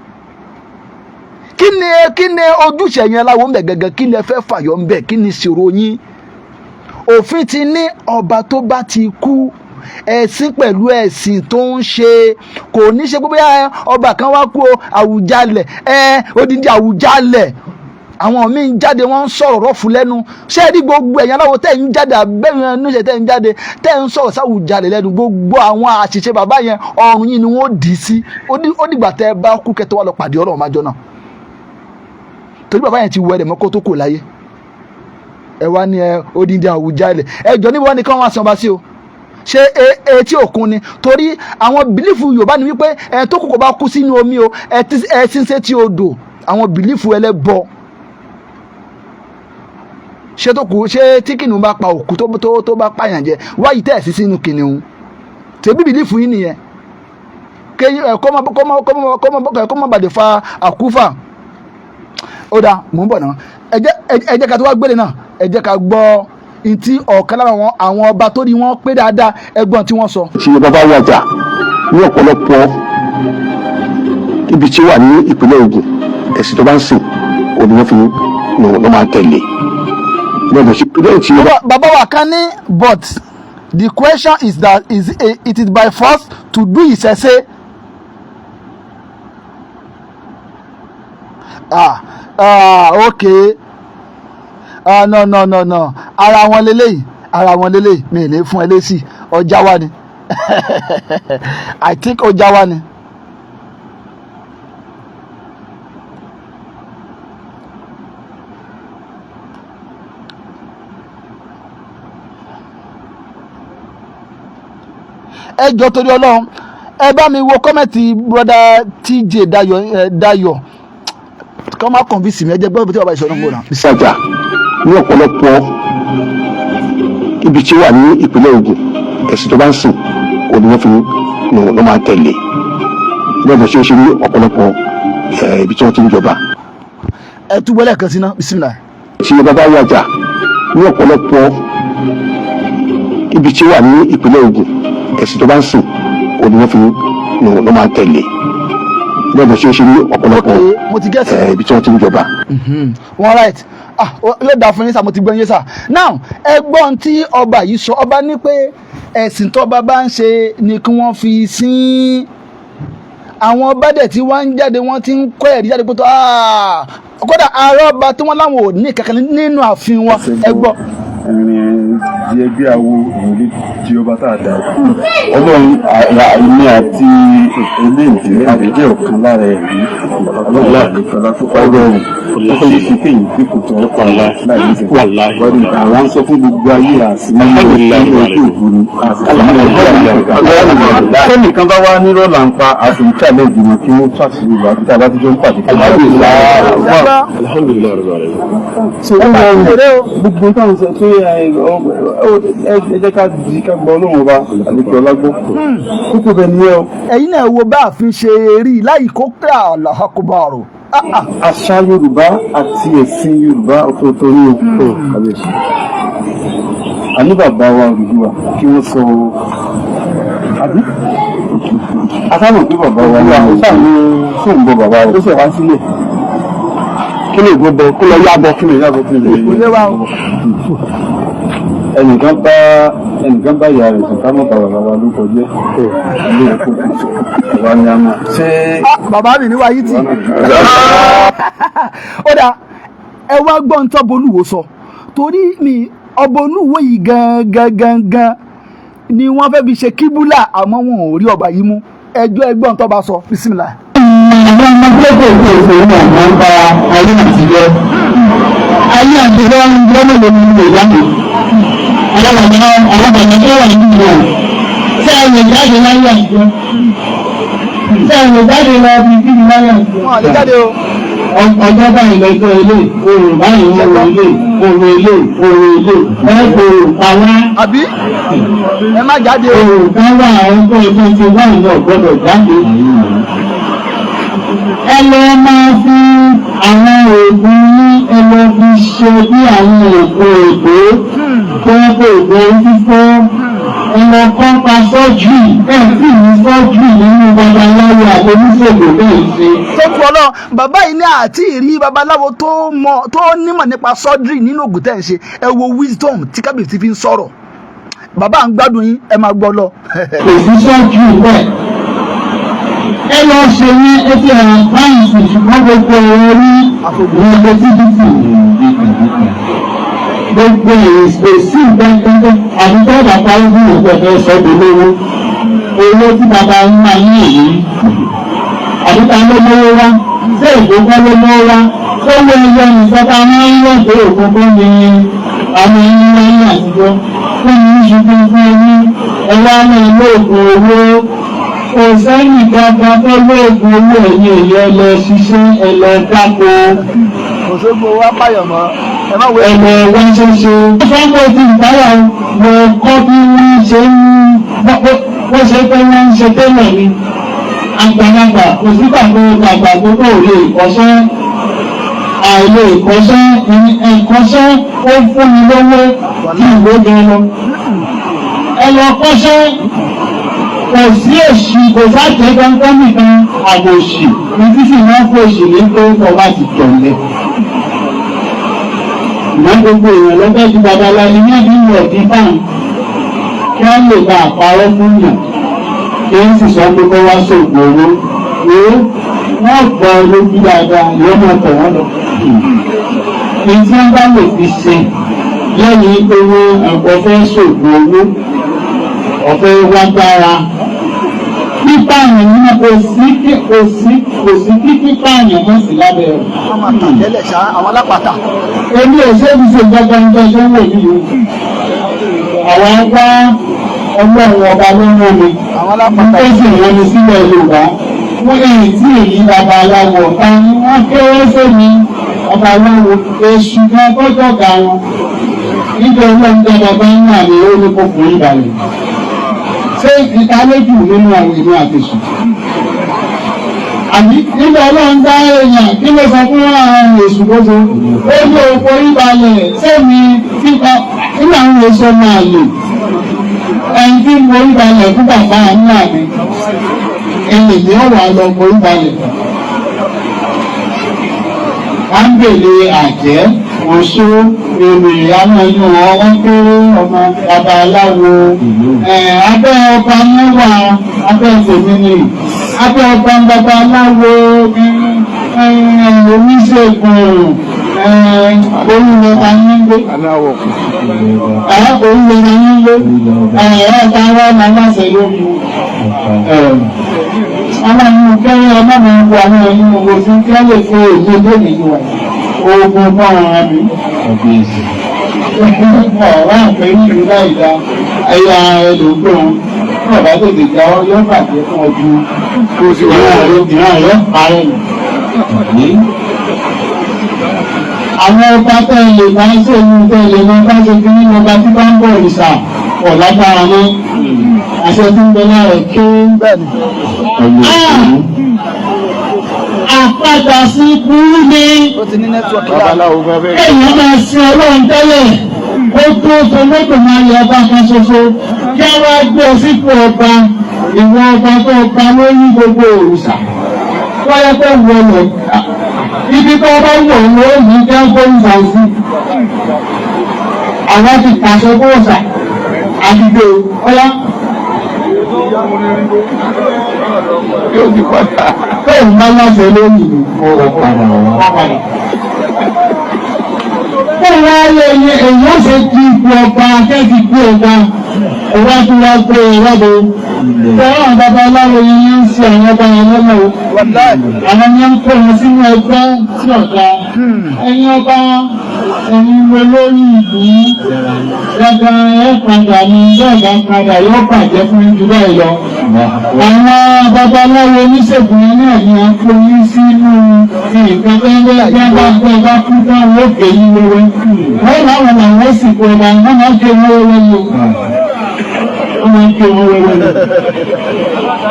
kí ni ojúṣe yẹn láwọn ń bẹ̀ gẹ́gẹ́ kí lẹ fẹ́ fàyọ̀ ń bẹ̀ kí ni ìṣòro yín òfin ti ní ọba tó bá ti kú ẹ̀sìn pẹ̀lú ẹ̀sìn tó ń ṣe kò ní ṣe pé bóyá ọba kan wá kú Àwùjalẹ̀ odindi Àwùjalẹ̀ àwọn míì ń jáde wọ́n ń sọ̀rọ̀ rọ́ọ̀fù lẹ́nu ṣé ẹ rí gbogbo ẹ̀yàn aláwọ̀ tẹ̀ ń jáde abẹ́rẹ́ níṣẹ́ tẹ̀ ń jáde tẹ̀ ń sọ̀rọ̀ s'Àwùjalẹ̀ lẹ́nu gbogbo àwọn àṣìṣe bàbá yẹn ọrùn yìí ni wọ́n dì í sí ó dìgbà tẹ́ ẹ bá kú kẹ́ tó wá lọ pàdé Ọlọ́run májọ náà torí bàbá yẹn ti wọ ẹ̀rẹ̀ mọ́kó tó kò láyé ẹ wá ní odindi Àwùjalẹ̀ ẹjọ́ níbo ni kí wọ́n wá san ọba sí o ṣé etí òkun ni torí àwọn bìlífù Yorùbá ni wípé ẹ tó kòkò bá kú sínú omi o ẹ ti ń ṣe tí odò àwọn bìlífù ẹlẹ́bọ ṣé tó kù ṣé tí kìnìún bá pa òkú tó bá pààyàn jẹ wáyé tẹ̀ sí sínú kìnìún tèbí bìlífù yìí nìyẹn kó má bàdé fa àkúfà ó dáa mò ń bọ̀ náà ẹ jẹ́ ká tó wá gbélé náà ẹ jẹ́ ká gbọ́ ntí ọ̀kan lára àwọn ọba tó ní wọ́n pé dáadáa ẹgbọ́n tí wọ́n sọ. ṣe bàbá wàjà ní ọ̀pọ̀lọpọ̀ ibi tí ó wà ní ìpínlẹ̀ Ògùn ẹ̀sìn tó bá ń sìn òní wọ́n fi lọ́ máa tẹ̀lé. bàbá wa kan ní but the question is that it is by force to do ìṣẹ̀ṣe. Okay. No. ara wọn lélẹ́yìí mi ì lè fún ẹ lésì ọjà wa ni I think ọjà wa ni. ẹ jọ torí Ọlọ́run ẹ bá mi wo kọ́mẹ̀tì brother TJ Dayo kọ́ máa convince mi ẹ jẹ́ gbọ́dọ̀ tí wọ́n bá ìṣòro ń bọ̀ náà. ìsàjà ní ọ̀pọ̀lọpọ̀ ibi tí ó wà ní ìpínlẹ̀ Ògùn ẹ̀sìn tó bá ń sìn òní wọ́n fi lọ́ máa tẹ̀lé lọ́dọ̀ tí ó ṣe ní ọ̀pọ̀lọpọ̀ ibi tí wọ́n ti ń jọba. ẹ túbọ̀ lẹ́ẹ̀kan sí náà bismillah. ṣe bàbá wàjà ní ọ̀pọ̀lọpọ̀ ibi tí ó wà ní ìpínlẹ̀ Ògùn ẹ̀sìn tó bá ń sìn òní wọ́n fi lọ́ máa tẹ̀lé lọ́dọ̀ tí ó ṣe ní ọ̀pọ̀lọpọ̀ ibi tí wọ́n ti ń jọba. wọ́n right yóò dáa fún yín sá mo ti gbọ́ yín sá now ẹgbọ́n tí ọba yìí sọ ọba ní pé ẹ̀sìn tọ́ba bá ń ṣe ni kí wọ́n fi sín àwọn ọba dẹ̀ tí wọ́n ń jáde wọ́n ti ń kọ́ ẹ̀rí jáde pé tó kódà ààrẹ ọba tí wọ́n láwọn ò ní kankan nínú ààfin wọn ẹgbọ́n. di ẹgbẹ́ awo ìwòlé di ọba tá a dà Ọlọ́run àìní àti eléyìí àdéjẹ́ ọ̀kan lára ẹ̀rí Ọlọ́run àdékọ́lá tó pa Ọlọ́run ó fẹ́ ṣe kéyìn tí kò tọ́ ọ̀pọ̀ àlá láì ní sèpọ̀ wọ́n àwọn sọ fún gbogbo ayé àti nínú ojú òbúrú kẹ́nìkan bá wá nírọ̀ là ń pa àfihàn ìgbìmọ̀ kí wọ́n tó àṣírí ìwà àti tàbá tí jọ ń pàdé gbogbo táwọn sọ pé ẹ jẹ́ ká di ká gbọ́ Ọlọ́run ọba àlejò ọlágbó kókó bẹ́ẹ̀ ni ẹ o. ẹ̀yin náà wo bá a fi ṣe rí láì kó pé Allahu Akbar. àṣà Yorùbá àti ẹ̀sìn Yorùbá ọ̀tọ̀ọ̀tọ̀ ní òkú kàbíyèsí. àní bàbá wa Odùduwà kí wọ́n sọ àbí asámọ̀ pé bàbá wa ó sàmì fóun bọ bàbá rẹ̀ ó sì wá sílẹ̀ kí lè gbọ́dọ̀ kó lọ yábọ̀ kí lè yábọ̀ kí lè ẹnìkan bá ìyá rẹ̀ sùn ká mọ̀ bàbá bàbá ló kọjẹ́ ilé ẹ̀kọ́ bàbá ní àmà ṣé. bàbá mi ní wáyé tì. ó dà ẹ wá gbọ́ ń tọ́ bolúwo sọ torí mi ọba olúwo yìí gangan ni wọ́n fẹ́ fi ṣe kíbúlà àmọ́ wọn ò rí ọba yìí mú ẹjọ́ ẹgbọ́n tó bá sọ bísímìlà. àwọn ọmọ gbọ́dọ̀ tó ìṣòro náà máa ń bá ayé àtijọ́ lọ́nà lórí ìlú ìyá mi alábàáyé tó wà nínú ìlú tí ṣé àwọn ìjáde láyé àjọ ṣé àwọn ìjáde lọ bí kí ni láyé àjọ. wọn àlè jáde o. ọjọ́ báyìí lọ́jọ́ ilé oòrùn báyìí oòrùn ilé oòrùn ilé oòrùn ilé oòrùn pàwá. àbí ẹ má jáde o. oòrùn kan wà ọjọ́ ìjọ ti wà ní ọ̀gbọ́dọ̀ jáde. ẹ lọ máa fi àwọn oògùn ní ẹ lọ fi ṣe bí àwọn oògùn ègbó tó ń pè é fífọ́. ẹ̀rọ kan pa sọ́jú bẹ́ẹ̀ sì ní sọ́jú nínú babaláwo àti oníṣègùn bẹ́ẹ̀ ṣe. tó kú ọ náà bàbá yìí ní àti ìrí babaláwo tó nímọ̀ nípa sọ́jú nínú ògùn tẹ̀ ń ṣe ẹ wo wisdom tí kábíyèsí fi ń sọ̀rọ̀ bàbá ń gbádùn yín ẹ máa gbọ́ lọ. kò sí sọ́jú bẹ́ẹ̀ ẹ lọ ṣe ní etí ẹ̀rọ báyìí ṣùgbọ́n gbogbo ẹ̀rọ ní ìrìnàjò títí gbogbo èsì gbẹ́ngbẹ́ngbẹ́ àdúgbò bàbá ìlú ìgbẹ̀fẹ́ sọ́dọ̀ lówó owó tí bàbá ń máa ní èyí àdúgbò lówó wá ṣé ìgbókọ́ lówó wá tó wọ ẹyọ ìjọba máa ń yọ̀ pé òkúkú ni àwọn ẹni láyé àtijọ́ tó ní í ṣe fún ẹni ẹwà náà lóògùn owó kò sẹ́yìn kankan tó lóògùn owó ẹ̀yìn èyí ẹ lọ ṣiṣẹ́ ẹ lọ dáko. òṣogbo wa pààyàn mọ́ ẹ má wẹ. ẹ̀mọ̀ ẹ̀wọ̀n ṣoṣo. fọ́nbó ti ìdáyà mo kọ́ bí wọ́n ṣe ń wọ́n ṣe pé wọ́n ń ṣe tẹ́lẹ̀ ni. àgbàlagbà kò sígbà tó gbàgbà tó kò lè kọ́ṣẹ́ àìlè ìkọ́ṣẹ́ ó fún mi lówó kí ìwé gan lọ. ẹ lọ kọ́ṣẹ́ kò sí èsì kò sáàtẹ́ gbọ́ngàn nìkan àbòsì ní títí wọ́n fòsì ní pé kọ́ bá ti tọ̀lẹ̀. ìmọ̀ gbogbo èèyàn lọ́gbẹ́ ti babalá ní ẹ̀bí ìwọ̀ bí báyìí kí wọ́n lè bá àparọ́ fún yàn kí wọ́n sì sọ pé kọ́ wá sóògùn owó wọ́n gbọ́ lójú dáadáa lọ́mọ tọ̀ wọ́n lọ. èyí tí wọ́n bá lè fi ṣe lẹ́yìn pé wọ́n ẹ̀kọ́ fẹ́ sóògùn owó ọ̀fẹ́ wá dára pípa àyàn nínú kò sí kí pípa àyàn mọ́ sí lábẹ́ rẹ̀. wọ́n máa tà tẹ́lẹ̀ ṣá àwọn alápàtà. èmi ò ṣe é fi ṣe gbọ́gbọ́n tó ṣe ń wò ní ìlú. àwọn ẹgbẹ́ ọlọ́run ọba ló ń wọ́n mi. àwọn alápàtà. nígbà tí wọ́n mi sílẹ̀ Yorùbá wọ́n èyí tí èyí babaláwo ọ̀tá ni wọ́n kéré sómi babaláwo èṣù kan tọ́jọ́ ga wọn. nítorí wọ́n ń jẹ́ bàbá ń wà ní ó ní kó fún ìbàlẹ̀. ṣé ìtàlẹ́jù nínú àwọn ìlú àtẹ̀sùn? àbí nígbà ọlọ́run dá èèyàn kí ló sọ fún àwọn èṣù gbogbo ó ní oko ìbàlẹ̀ sẹ́mi nígbà àwọn èso máa lò ẹni tí mo ìbàlẹ̀ fún bàbá àánú àmì ẹni ní ọ̀wà lọ mo ìbàlẹ̀ à ń bèèrè àjẹ́ oṣó èrè àwọn inú wọn kéré ọmọ babaláwo abẹ́ ọba mẹ́wàá abẹ́ tèmi abẹ́ ọba babaláwo oníṣègùn orílẹ̀ ayínlé orílẹ̀ ayínlé ọ̀tá wọn aláṣẹ lórí ọmọ kẹrin ọmọ mi ń wọ àwọn ẹni owó tí kí wọ́n lè fún èyí lónìí yìí wà ogun náà rán mi ọ̀rọ̀ àpẹ́ ní ìlú láìda ẹ̀yà ẹlòmíràn náà bá tètè já ọ yọ bàjẹ́ fún ọdún kó sì wà ìran yọ parẹ́ nù. àwọn ọba tẹ́lẹ̀ máa ń ṣèlú tẹ́lẹ̀ máa bá ṣe kí nínú ọba tí bá ń bọ̀ ìsà ọ̀lágbára mọ́ àṣẹ tí ń bẹ lára kí àpàdà sí burú ní èèyàn máa sin ọlọ́run tẹ́lẹ̀ ó tó tọmọ́tò máa yẹ ọba kan ṣoṣo kí a wá gbé sípò ọba ìwọ ọba tó ọba lórí gbogbo òrìṣà wáyé pé wọlé ibi tó bá wọ̀ ní ó ní kí á gbóríṣà sí àwọn ti pàṣẹ bóòṣà àdìgbò ọlá yóò di padà bẹ́ẹ̀ bá láṣẹ lórí ọ̀rọ̀ padà wọ́n padà. bẹ́ẹ̀ wá yẹ èèyàn ṣe kí ipò ọba akẹ́kọ̀ọ́ ipò ọba ọba tó wá pé ìwọ́de bẹ́ẹ̀ àwọn babaláwo yẹn ń ṣe àwọn ọba yẹn lọ́nà àwọn yẹn ń kó wọn sínú ẹgbẹ́ tí ọ̀gá ẹ̀yin ọba ẹ̀yin wo lórí ìlú gbàgbà ẹ̀ padà ní bẹ́ẹ̀ padà yóò bàjẹ́ fún jù bẹ́ẹ̀ lọ. Àwọn babaláwo oníṣègùn náà ni a kó yín sínú nǹkan tó ń bẹ́ẹ̀ bá kú táwọn òkè yín wẹ́wẹ́. Wọ́n láwọn làwọn sì kó ọba wọn máa ń ké wọ́n wẹ́wẹ́ lò. Wọ́n máa ń ké wọ́n wẹ́wẹ́ lò.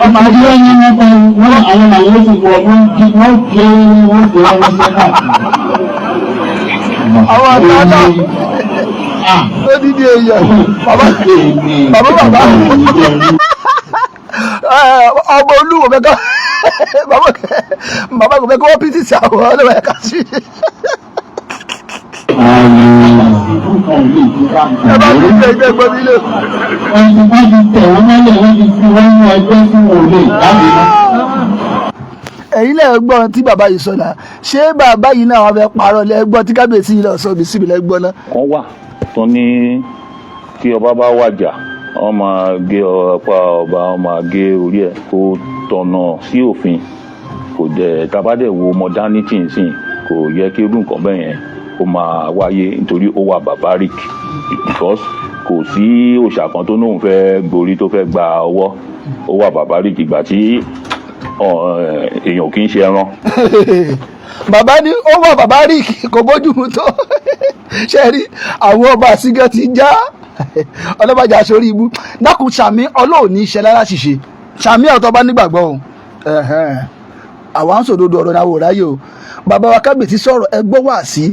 Ọmọ adé wọn ni wọ́n pa wọ́n àwọn làwọn sì kó ọba wọn ké wọ́n sẹ́kà. àwọn àtàlà ó dídí èèyàn bàbá ọmọ olúwo mẹ́kọ́ bàbá kò fẹ́ kí wọ́n píìsì àwọn ọlọ́wọ́ ẹ̀ka sí. ẹ bá ti tẹ ẹgbẹ́ gbọ́ nílé. Ẹni bá ti tẹ̀ wọ́n mọ́lẹ̀ wọ́n ti fi wọ́n ní ẹgbẹ́ tí wọ́n lè jáde náà. ẹ̀yin lẹ́yìn gbọ́n tí bàbá yìí sọ náà ṣé bàbá yìí náà wọ́n fẹ́ parọ́ lẹ́gbọ́n tí kábíyèsí yìí lọ sọ bí síbi lẹ́gbọ́n náà. wọ́n wà tó ní tí ọba bá wàjà wọ́n máa gé ọ̀pá ọba wọ́n máa gé orí ẹ̀ kó tọ̀nà sí òfin kò dẹ̀ tabadẹ̀ wo modernity nsìn kò yẹ kí irú nǹkan bẹ́ẹ̀ yẹn ó máa wáyé nítorí ó wà barbaric because kò sí òòṣà kan tó nóun fẹ́ gborí tó fẹ́ gba ọwọ́ ó wà barbaric ìgbà tí èèyàn kì í ṣe ẹran. bàbá ní ó wà bàbá rí kò bójú mu tó ṣe rí àwọn ọba àsìgẹ́ ti já ọlọ́bàjà sórí ibú dákun sàmí ọlọ́ọ̀ni iṣẹ́ lára ṣìṣe sàmí ọ̀tọ́ bá nígbàgbọ́ o àwa ń sòdodo ọ̀rọ̀ náà wò ráyè o bàbá wa kábíyèsí sọ̀rọ̀ ẹ gbọ́ wá sí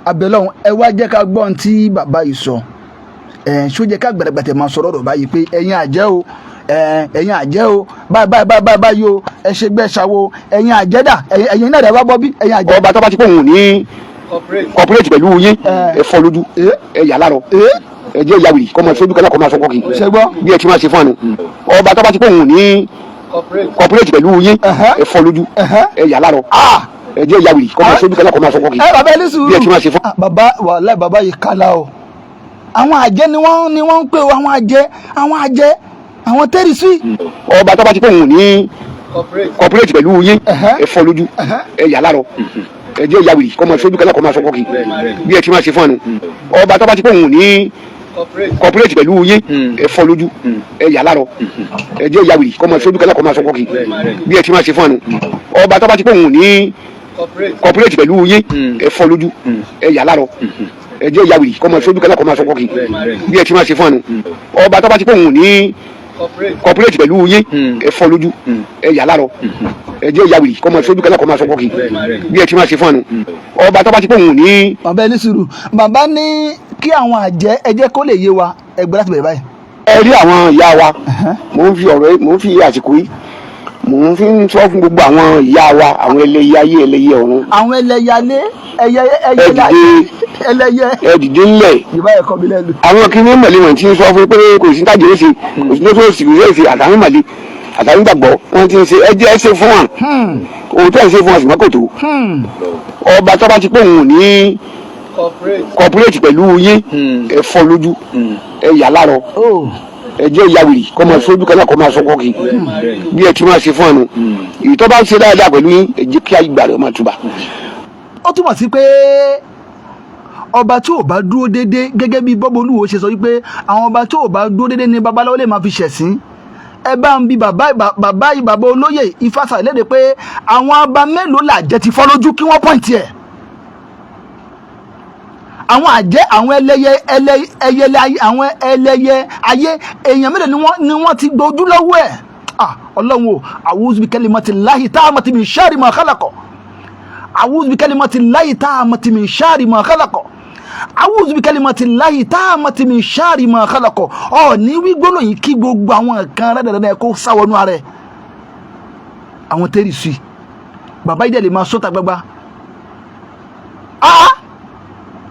abẹ́lọ́hún ẹ wá jẹ́ ká gbọ́n tí bàbá yìí sọ ṣó jẹ́ ká gbẹ̀rẹ̀gbẹ̀tẹ̀ máa sọ̀rọ̀ ọ̀rọ̀ báyìí pé ẹ̀yin àjẹ́ o ẹ̀yin àjẹ́ o báyìí o ẹ ṣe gbẹ́ ṣàwo ẹ̀yin àjẹ́dà ẹ̀yin náà dẹ̀ wá bọ́ bí ẹ̀yin àjẹ́. ọba tó bá ti pé òun ní corporate pẹ̀lú yín ẹ fọ́ lójú ẹ yà lárọ ẹ jẹ́ ìyá wìrì kọ́ máa fojú kẹ́lá kọ́ máa sọ kọ́kì bí ẹ ti máa ṣe fún àná ọba tó bá ti pé òun ní corporate pẹ̀lú yín ẹ fọ́ lójú ẹ yà lárọ ẹ jẹ́ ìyá wìrì kọ́ máa fojú kẹ́lá kọ́ máa sọ kọ́kì bàbá ẹni sùúrù bí ẹ ti máa ṣe fún. bàbá wàhálà bàbá yìí kálá o àwọn àjẹ́ ni wọ́n ń pè o àwọn àjẹ́ àwọn tẹ́rì sí. ọba tó bá ti pé òun ní corporate pẹ̀lú yín ẹ fọ́ lójú ẹ yà lárọ ẹ jẹ́ ìyá wìrì kọ́ máa fojú kẹ́lá kọ́ máa sọ kọ́kì bí ẹ ti máa ṣe fún àná ọba tó bá ti pé òun ní corporate pẹ̀lú yín ẹ fọ́ lójú ẹ yà lárọ ẹ jẹ́ ìyá wìrì kọ́ máa fojú kẹ́lá kọ́ máa sọ kọ́kì bí ẹ ti máa ṣe fún àná ọba tó bá ti pé òun ní corporate pẹ̀lú yín ẹ fọ́ lójú ẹ yà lárọ ẹ jẹ́ ìyá wìrì kọ́ máa fojú kẹ́lá kọ́ máa sọ kọ́kì bí ẹ ti máa ṣe fún àná ọba tó bá ti pé òun ní corporate pẹ̀lú yín ẹ fọ́ lójú ẹ yà lárọ ẹ jẹ́ ìyá wìrì kọ́ máa fojú kẹ́lá kọ́ máa sọ kọ́kì bí ẹ ti máa ṣe fún àná ọba tó bá ti pé òun ní. bàbá ẹni sùúrù bàbá ní kí àwọn àjẹ́ ẹ jẹ́ kó lè yé wa ẹgbẹ́ láti bẹ̀rẹ̀ báyìí. ẹ rí àwọn ìyá wa mò ń fi àsìkò yìí mò ń fi sọ fún gbogbo àwọn ìyá wa àwọn ẹlẹ́yẹ ayé ẹlẹ́yẹ ọ̀run. àwọn ẹlẹ́yàlé ẹlẹ́yẹ. ẹ dìde ńlẹ̀. ìbá ẹ̀kọ́ mi lẹ́nu. àwọn kí ní mọ̀lẹ́ wọ̀n ti ń sọ fún pé kò sí tájì ó ṣe kò sí tó sì kò sí àtàwọn mọ̀lẹ́ àtàwọn gbàgbọ́ wọ́n ti ń ṣe ẹjẹ́ ẹ ṣe fún wọn. òun tó ń ṣe fún wọn ṣùgbọ́n kò tó. ọba tó bá ti pé òun ní corporate pẹ̀lú yín ẹ fọ́ lójú ẹ yà lárọ ẹ jẹ́ ìyá wìrì kọ́ máa fojú kẹ́lá kọ́ máa sọ kọ́kì bí ẹ ti máa ṣe fún àná èyí tó bá ń ṣe dáadáa pẹ̀lú yín ẹ jẹ́ kí àgbà rẹ̀ máa túbà. ó túmọ̀ sí pé ọba tí ò bá dúró déédéé gẹ́gẹ́ bí bọ́bá olúwo ṣe sọ wípé àwọn ọba tí ò bá dúró déédéé ni babaláwo lè máa fi ṣẹ̀sín ẹ bá ń bi bàbá olóyè Ifásà lédè pé àwọn ọba mélòó làjẹ́ ti fọ́ lójú kí wọ́n pọ́ǹtì ẹ̀ àwọn àjẹ́ àwọn ẹlẹ́yẹ ayé èèyàn mélòó ni wọ́n ti gbójú lọ́wọ́ ẹ̀ ọlọ́run o a'udhu bi kalimatillahi tammati min sharri ma khalaqa a'udhu bi kalimatillahi tammati min sharri ma khalaqa a'udhu bi kalimatillahi tammati min sharri ma khalaqa ní wígbóná yìí kí gbogbo àwọn nǹkan rẹ̀ kó sáwọnú ara ẹ̀ àwọn tẹ́rì sí bàbá ìdẹ́ lè máa sọ́ta gbagba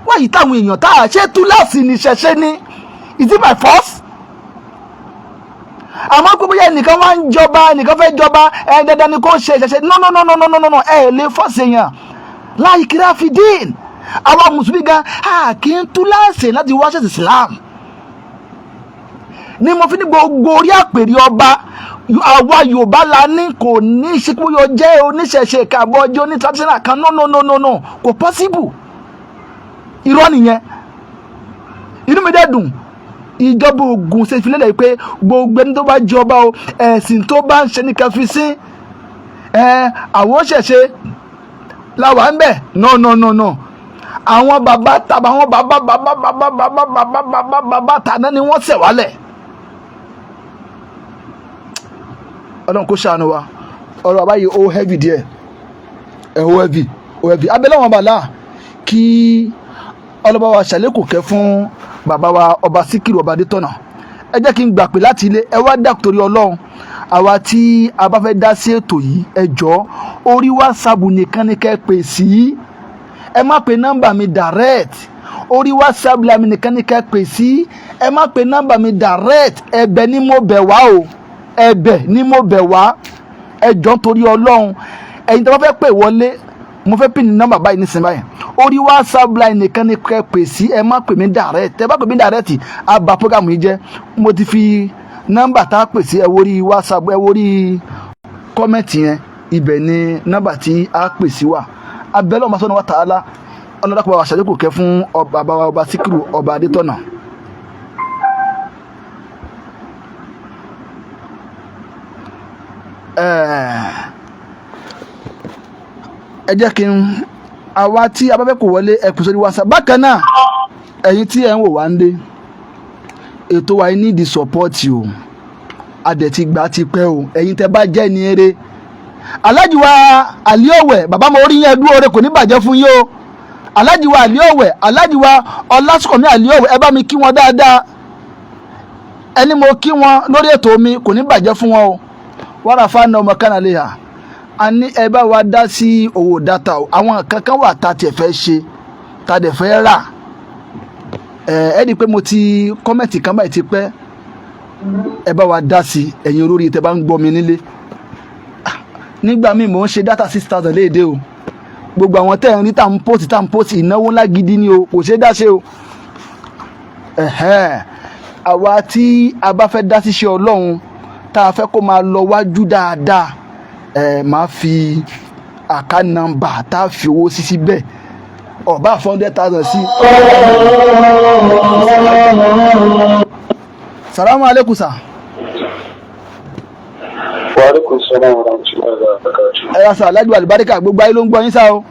wáyìí táwọn èèyàn tá a ṣe túláàsì ní ṣẹṣẹ ní is it by force? àmọ́ pé bóyá ẹnìkan wá ń jọba ẹnìkan fẹ́ jọba dandan ni kò ṣe ṣẹṣẹ no lè fọ́ọ̀sì èèyàn láì kíra fi dín àwa mùsùlùmí gan kì í túláàsì láti wá ṣẹ̀sì Islam ni mo fi ní gbogbo orí àpèrè ọba àwa Yorùbá la ní kò ní ìṣípòyọ jẹ́ oníṣẹ̀ṣe kàbọ̀ ọjọ́ ní traditional kan no kò possible irọ́ nìyẹn. Inú mi dẹ̀ dùn ìjọba Ògùn ṣe ìfilélẹ̀ pé gbogbo ẹni tó bá jọba o ẹ̀sìn tó bá ń ṣe nìkan fi sí àwọn ṣẹ̀ṣe làwà ń bẹ̀ no àwọn bàbá tàbí àwọn bàbá tàná ni wọ́n ṣẹ̀ wálẹ̀. Ọlọ́run kó ṣàánú wa ọ̀rọ̀ àbáyé ó heavy díẹ̀ ó heavy abẹ́lẹ́ wọn bàlá kí ọlọ́ba wa ṣàlékò kẹ́ fún bàbá wa ọba Síkírù ọba Adétọ̀nà. Ẹ jẹ́ kí n gbà pé láti ilé ẹ wá dà torí Ọlọ́run àwa tí a bá fẹ́ dá sí ètò yìí ẹ jọ̀ọ́ orí WhatsApp nìkan ni kẹ́ pè sí, ẹ má pe nọ́mbà mi direct. Orí WhatsApp mi nìkan ni kẹ́ pè sí, ẹ má pe nọ́mbà mi direct. Ẹ̀bẹ̀ ni mo bẹ̀ wá o, ẹ̀bẹ̀ ni mo bẹ̀ wá, ẹ jọ̀ọ́ torí Ọlọ́run. Ẹ̀yin tí wọ́n fẹ́ pè wọlé mo fẹ́ pin nọ́mbà báyìí nísìnyí báyìí orí WhatsApp line nìkan ni kẹ́ pè sí, ẹ má pè mí direct. Ẹ bá pè mí direct á bà program yìí jẹ́. Mo ti fi nọ́mbà tá a pè sí ẹ wo orí WhatsApp ẹ wo orí kọ́mẹ̀ntì yẹn, ibẹ̀ ni nọ́mbà tí a pè sí wà. Abẹ́lẹ́ ọmọ sọ́nà wa tààlà ọlọ́dàpọ̀ wa ṣàlékò kẹ́ fún ọba Síkírù ọba Adétọ̀nà. Ẹ jẹ́ kí n àwa tí a bá fẹ́ kó wọlé ẹ pè sórí WhatsApp. Bákan náà ẹ̀yin tí ẹ ń wò wá ń dé ètò wa ní di support o, adẹ̀tí gbà ti pẹ́ o. Ẹ̀yin tẹ́ bá jẹ́ ní eré Alhaji wa Ali Owe bàbá mo rí yẹn dúró kò ní bàjẹ́ fún yín o. Alhaji wa Ali Owe Alhaji wa Ọlásùnkànmí Ali Owe ẹ bá mi kí wọn dáadáa, ẹni mo kí wọn lórí ètò mi kò ní bàjẹ́ fún wọn o. Wàrà fáná ọmọ kan lè hà a ní ẹ bá wa dá sí owó data o. Àwọn kankan wà tá tiẹ̀ fẹ́ ṣe tá dẹ̀ fẹ́ rà ẹ di pé mo ti kọ́mẹ̀ntì kan báyìí ti pẹ́, ẹ bá wa dá sí ẹ̀yin olórí tẹ́ bá ń gbọ́ mi nílé. Nígbà míì mò ń ṣe data 6,000 léde o. Gbogbo àwọn tẹ́ ń rí tá ń post ìnáwó ńlá gidi ni o, kò ṣeé dá ṣe o. Àwa tí a bá fẹ́ dá síṣẹ́ Ọlọ́run tá a fẹ́ kó máa lọ wájú dáadáa máa fi àká nọ́mbà tá a fi owó sí síbẹ̀ ọba 400,000 sí. Salamu alaikum sa. Wa alaikum salam wa rahmatullahi wa barakatuh. Ẹ yà sà Alhaji Àlùbáríkà gbogbo ayé ló ń gbọ́ yín sá o.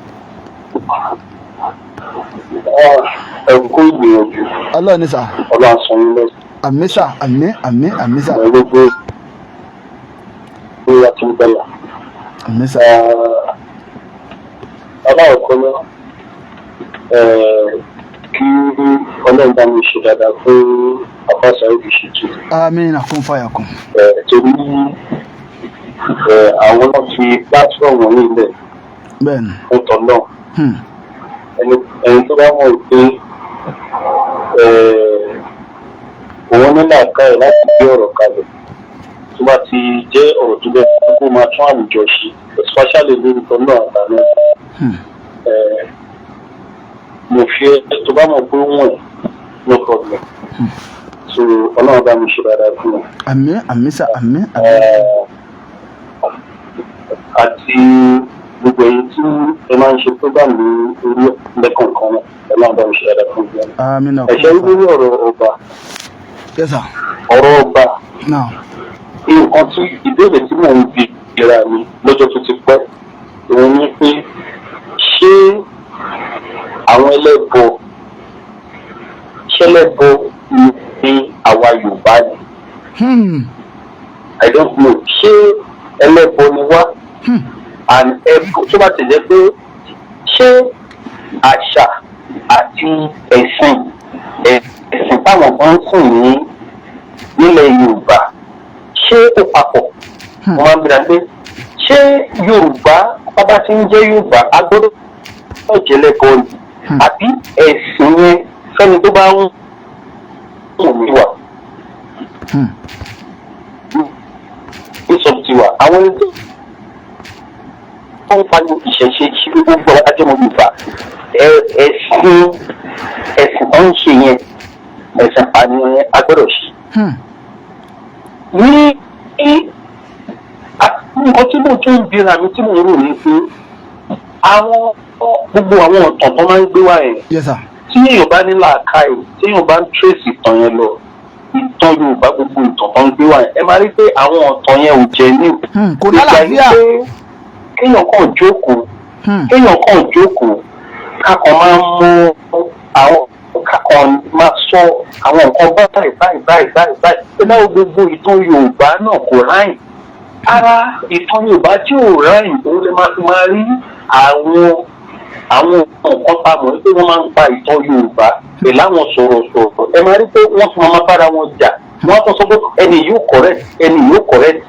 Ẹ kú ìgbìyànjú. Ọlọ́run ní sà. Ọlọ́run sọ yín lọ. Àmín sà, àmín sà. Ẹ gbogbo ìyá tí ń bẹ̀rẹ̀. Àmín sà. Aláwọ̀kọ́ náà kí Ọlọ́run bá mi ṣe dáadáa fún àfáàsà òbí ṣe jù. Àmín àkún fàyà kún. Torí àwọn náà fi platform wọn nílẹ̀ Bẹ́ẹ̀ni. fún tọ́lọ́. Ẹni tó bá mọ̀ pé òun ní làákàyè láti gbé ọ̀rọ̀ kalẹ̀ tó bá ti jẹ́ ọ̀rọ̀ tó bẹ́ẹ̀ kó máa tún àwùjọ ṣe especially lórí tọ́lọ́ àtàlẹ́. Mo fi tó bá mọ̀ pé wọ́n no problem. So Ọlọ́run bá mi ṣe dáadáa fún wọn. Àmín sà, àmín. Àti gbogbo èyí tí ẹ máa ń ṣe program ní orí lẹ́kọ̀ọ̀kan náà Ọlọ́run bá mi ṣe dáadáa fún wọn. Àmín náà. Ẹ̀ṣẹ̀ lórí ọ̀rọ̀ ọba. Yes sir. Ọ̀rọ̀ ọba. Now. Nǹkan tí ìbéèrè tí mò ń bi ìra mi lọ́jọ́ tó ti pẹ́ òun ni pé ṣé àwọn ẹlẹ́bọ ní àwa Yorùbá ni? I don't know. Ṣé ẹlẹ́bọ ni wá? And ẹbọ tó bá ti jẹ́ pé ṣé àṣà àti ẹ̀sìn táwọn kan ń sìn ní nílẹ̀ Yorùbá ṣé ó papọ̀? Mo máa ń bẹ̀rẹ̀ pé ṣé Yorùbá bábá tí ń jẹ́ Yorùbá a gbọ́dọ̀ jẹ́lẹ́bọ ni àbí ẹ̀sìn yẹn fẹ́ni tó bá ń wù mí wà? Ìsọ̀tì wà àwọn ẹni tó ń pariwo ìṣẹ̀ṣe ṣí gbogbo ajẹ́mọ̀ Yorùbá ẹ̀sìn tó ń ṣe yẹn ẹ̀sìn àníyàn yẹn a gbọ́dọ̀ ṣe. Ní nǹkan tí mo tún ń bira mi tí mo rò ní pé àwọn gbogbo àwọn ọ̀tàn tó máa ń gbé wá ẹ̀ Yes sir. tí èèyàn bá ní làákàyè tí èèyàn bá ń trace ìtàn yẹn lọ ìtàn Yorùbá gbogbo ìtàn tó ń gbé wá ẹ máa rí pé àwọn ọ̀tàn yẹn ò jẹ́ ní kò lálàáfíà kéèyàn kàn jókòó kákan máa ń mú àwọn kákan máa sọ àwọn nǹkan báyìí ẹ náà gbogbo ìtàn Yorùbá náà kò ráyìn ara ìtàn Yorùbá tí ò ráyìn tó lè máa rí àwọn nǹkan tá a mọ̀ pé wọ́n máa ń pa ìtàn Yorùbá pẹ̀lú àwọn sọ̀rọ̀sọ̀rọ̀ ẹ máa rí pé wọ́n tún máa bára wọn jà wọ́n á tún sọ pé ẹni yóò correct.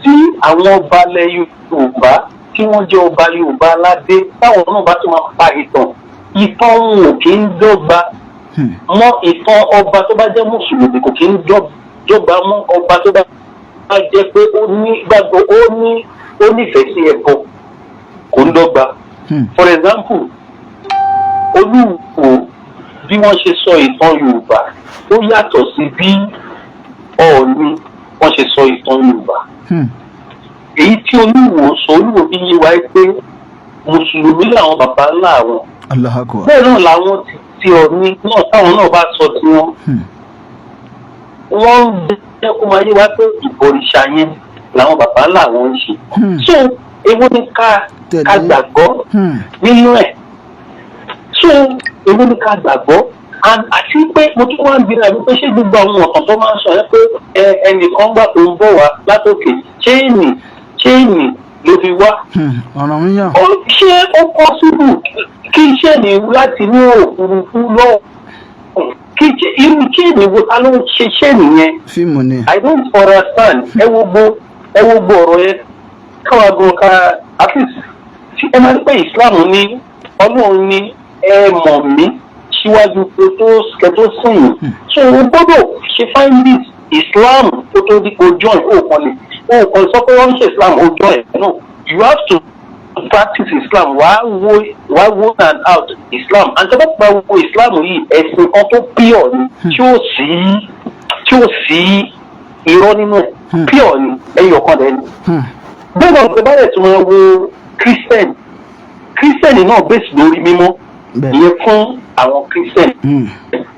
tí àwọn ọba ilẹ̀ Yorùbá tí wọ́n jẹ́ ọba Yorùbá aládé táwọn náà bá tún máa pa ìtàn wọn ò kí ń dọ́gba mọ́ ìtàn ọba tó bá jẹ́ mùsùlùmí kò kí ń dọ́gba mọ́ ọba tó bá jẹ́ pé ó ní gbàgbọ́ ó nífẹ̀ẹ́ sí ẹ̀kọ́ kò ń dọ́gba. For example Olúwo bí wọ́n ṣe sọ ìtàn Yorùbá ó yàtọ̀ sí bí Ọọ̀ni wọ́n ṣe sọ ìtàn Yorùbá. èyí tí Olúwo bí yé wa pé mùsùlùmí làwọn bàbá ńlá àwọn bẹ́ẹ̀ náà làwọn ti Ọọ̀ni náà táwọn náà bá sọ tí wọ́n ń jẹ́ kó máa yé wa pé ìbọ̀rìṣà yẹn làwọn bàbá ńlá àwọn ń ṣe. so èwo ni ká gbàgbọ́ nínú ẹ̀ so èwo ni ká gbàgbọ́ àti pé mo tún wá ń bira wípé ṣé gbogbo àwọn ọ̀tàn tó máa ń sọ pé ẹnìkan gbà tó ń bọ̀ wá látòkè chéènì ló fi wá. ọ̀nà mi yàn. ṣé ó kọ́ síbù kí iṣẹ́ ní láti ní òfurufú lọ́wọ́ irú chéènì wo ta ló ń ṣe chéènì yẹn. fíìmù ni. I don't understand ẹ wo gbọ́ ọ̀rọ̀ yẹn káwa gan ká at least ẹ máa ń pè Islam ní Ọlọ́run ní ẹ mọ̀ mí síwájú tó sìn so o gbọ́dọ̀ ṣe find this Islam tó tó di kó join o kàn sọ pé wọ́n ń ṣe Islam o join no you have to practice Islam wàá wo and out Islam and tọ́pọ̀ pa wo Islam yìí ẹ̀sìn kan tó pure ni tí ó sí irọ́ nínú ẹ̀ pure ni ẹyọ kan dẹ̀ ni. bẹ́ẹ̀ náà pé báyẹ̀ tí wọ́n wo Christian náà bẹ́sì lórí mímọ́ ìyẹn fún àwọn Christian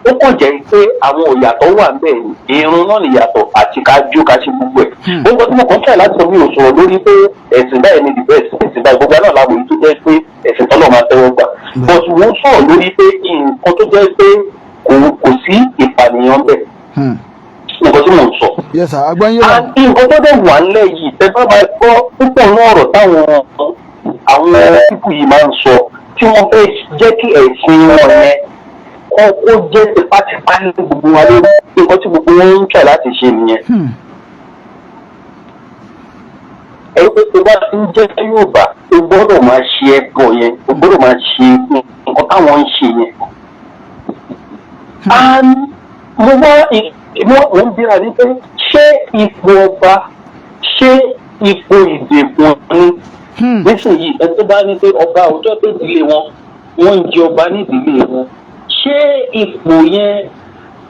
ó kàn jẹ́ pé àwọn ìyàtọ̀ wà bẹ́ẹ̀ ni irun náà nìyàtọ̀ àti kájú ká ṣe gbogbo ẹ̀ gbogbo tí mo kàn tẹ̀ láti sọ mi ò sọ̀rọ̀ lórí pé ẹ̀sìn báyìí ni the best ẹ̀sìn báyìí gbogbo náà làwọn èyí tó jẹ́ pé ẹ̀sìn tọ́lọ̀ máa tẹ́wọ́ gbà but wọ́n sọ̀rọ̀ lórí pé nǹkan tó jẹ́ pé kò sí ìpànìyàn bẹ́ẹ̀ nǹkan tí mò ń sọ. yes sir agbáyé wa. nǹkan tó dẹ̀ wà ńlẹ̀ yìí ẹ bá máa gbọ́ púpọ̀ ní ọ̀rọ̀ táwọn pípù yìí máa ń sọ tí wọ́n fẹ́ jẹ́ kí ẹ̀sìn wọn yẹn kó jẹ́ tipátipá ní gbogbo wa lórí nǹkan tí gbogbo wọn ń tẹ̀ láti ṣe nìyẹn. ẹ̀rí pé tó bá ti ń jẹ́ Yorùbá o gbọ́dọ̀ máa ṣe ẹ̀bọ̀ yẹn o gbọ́dọ̀ máa ṣe nǹkan táwọn ń ṣe yẹn. mo ń bíra ní pé ṣé ipò ọba ṣé ipò ìdèkùn ni nísìnyí ẹ tó bá ní pé ọba ọjọ́ tó ìdílé wọ́n ń jẹ ọba ní ìdílé wọn ṣé ipò yẹn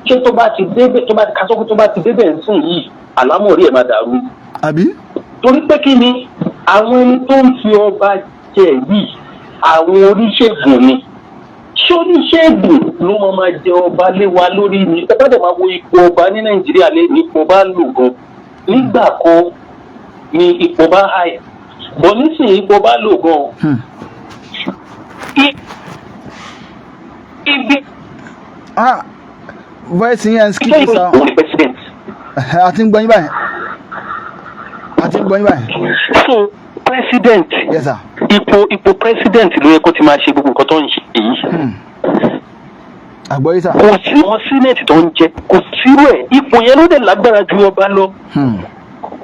ṣé tó bá ti débẹ̀ tó bá ti kásọ́kú tó bá ti débẹ̀ nísìnyí àlámọ̀rí ẹ̀ máa dàrú. àbí. torí pé kí ni àwọn ẹni tó ń fi ọba jẹ yìí àwọn oníṣègùn ni ṣé oníṣègùn ló máa jẹ ọba lé wa lórí ni ẹ bá dẹ̀ máa wo ipò ọba ní Nàìjíríà lé ní ipò bá lò gan nígbà kan ni ipò bá háì bọ̀ nísìnyí ipò bá lò gan. voice yẹn skip sa àti ń gbọ́ yín báyìí so president yes sir ipò president ló yẹ kó ti máa ṣe gbogbo nǹkan tó ń ṣe èyí. àgbọ̀yé sà. kò sí àwọn senate tó ń jẹ kò sírú ẹ̀ ipò yẹn ló dẹ̀ lágbára ju ọba lọ.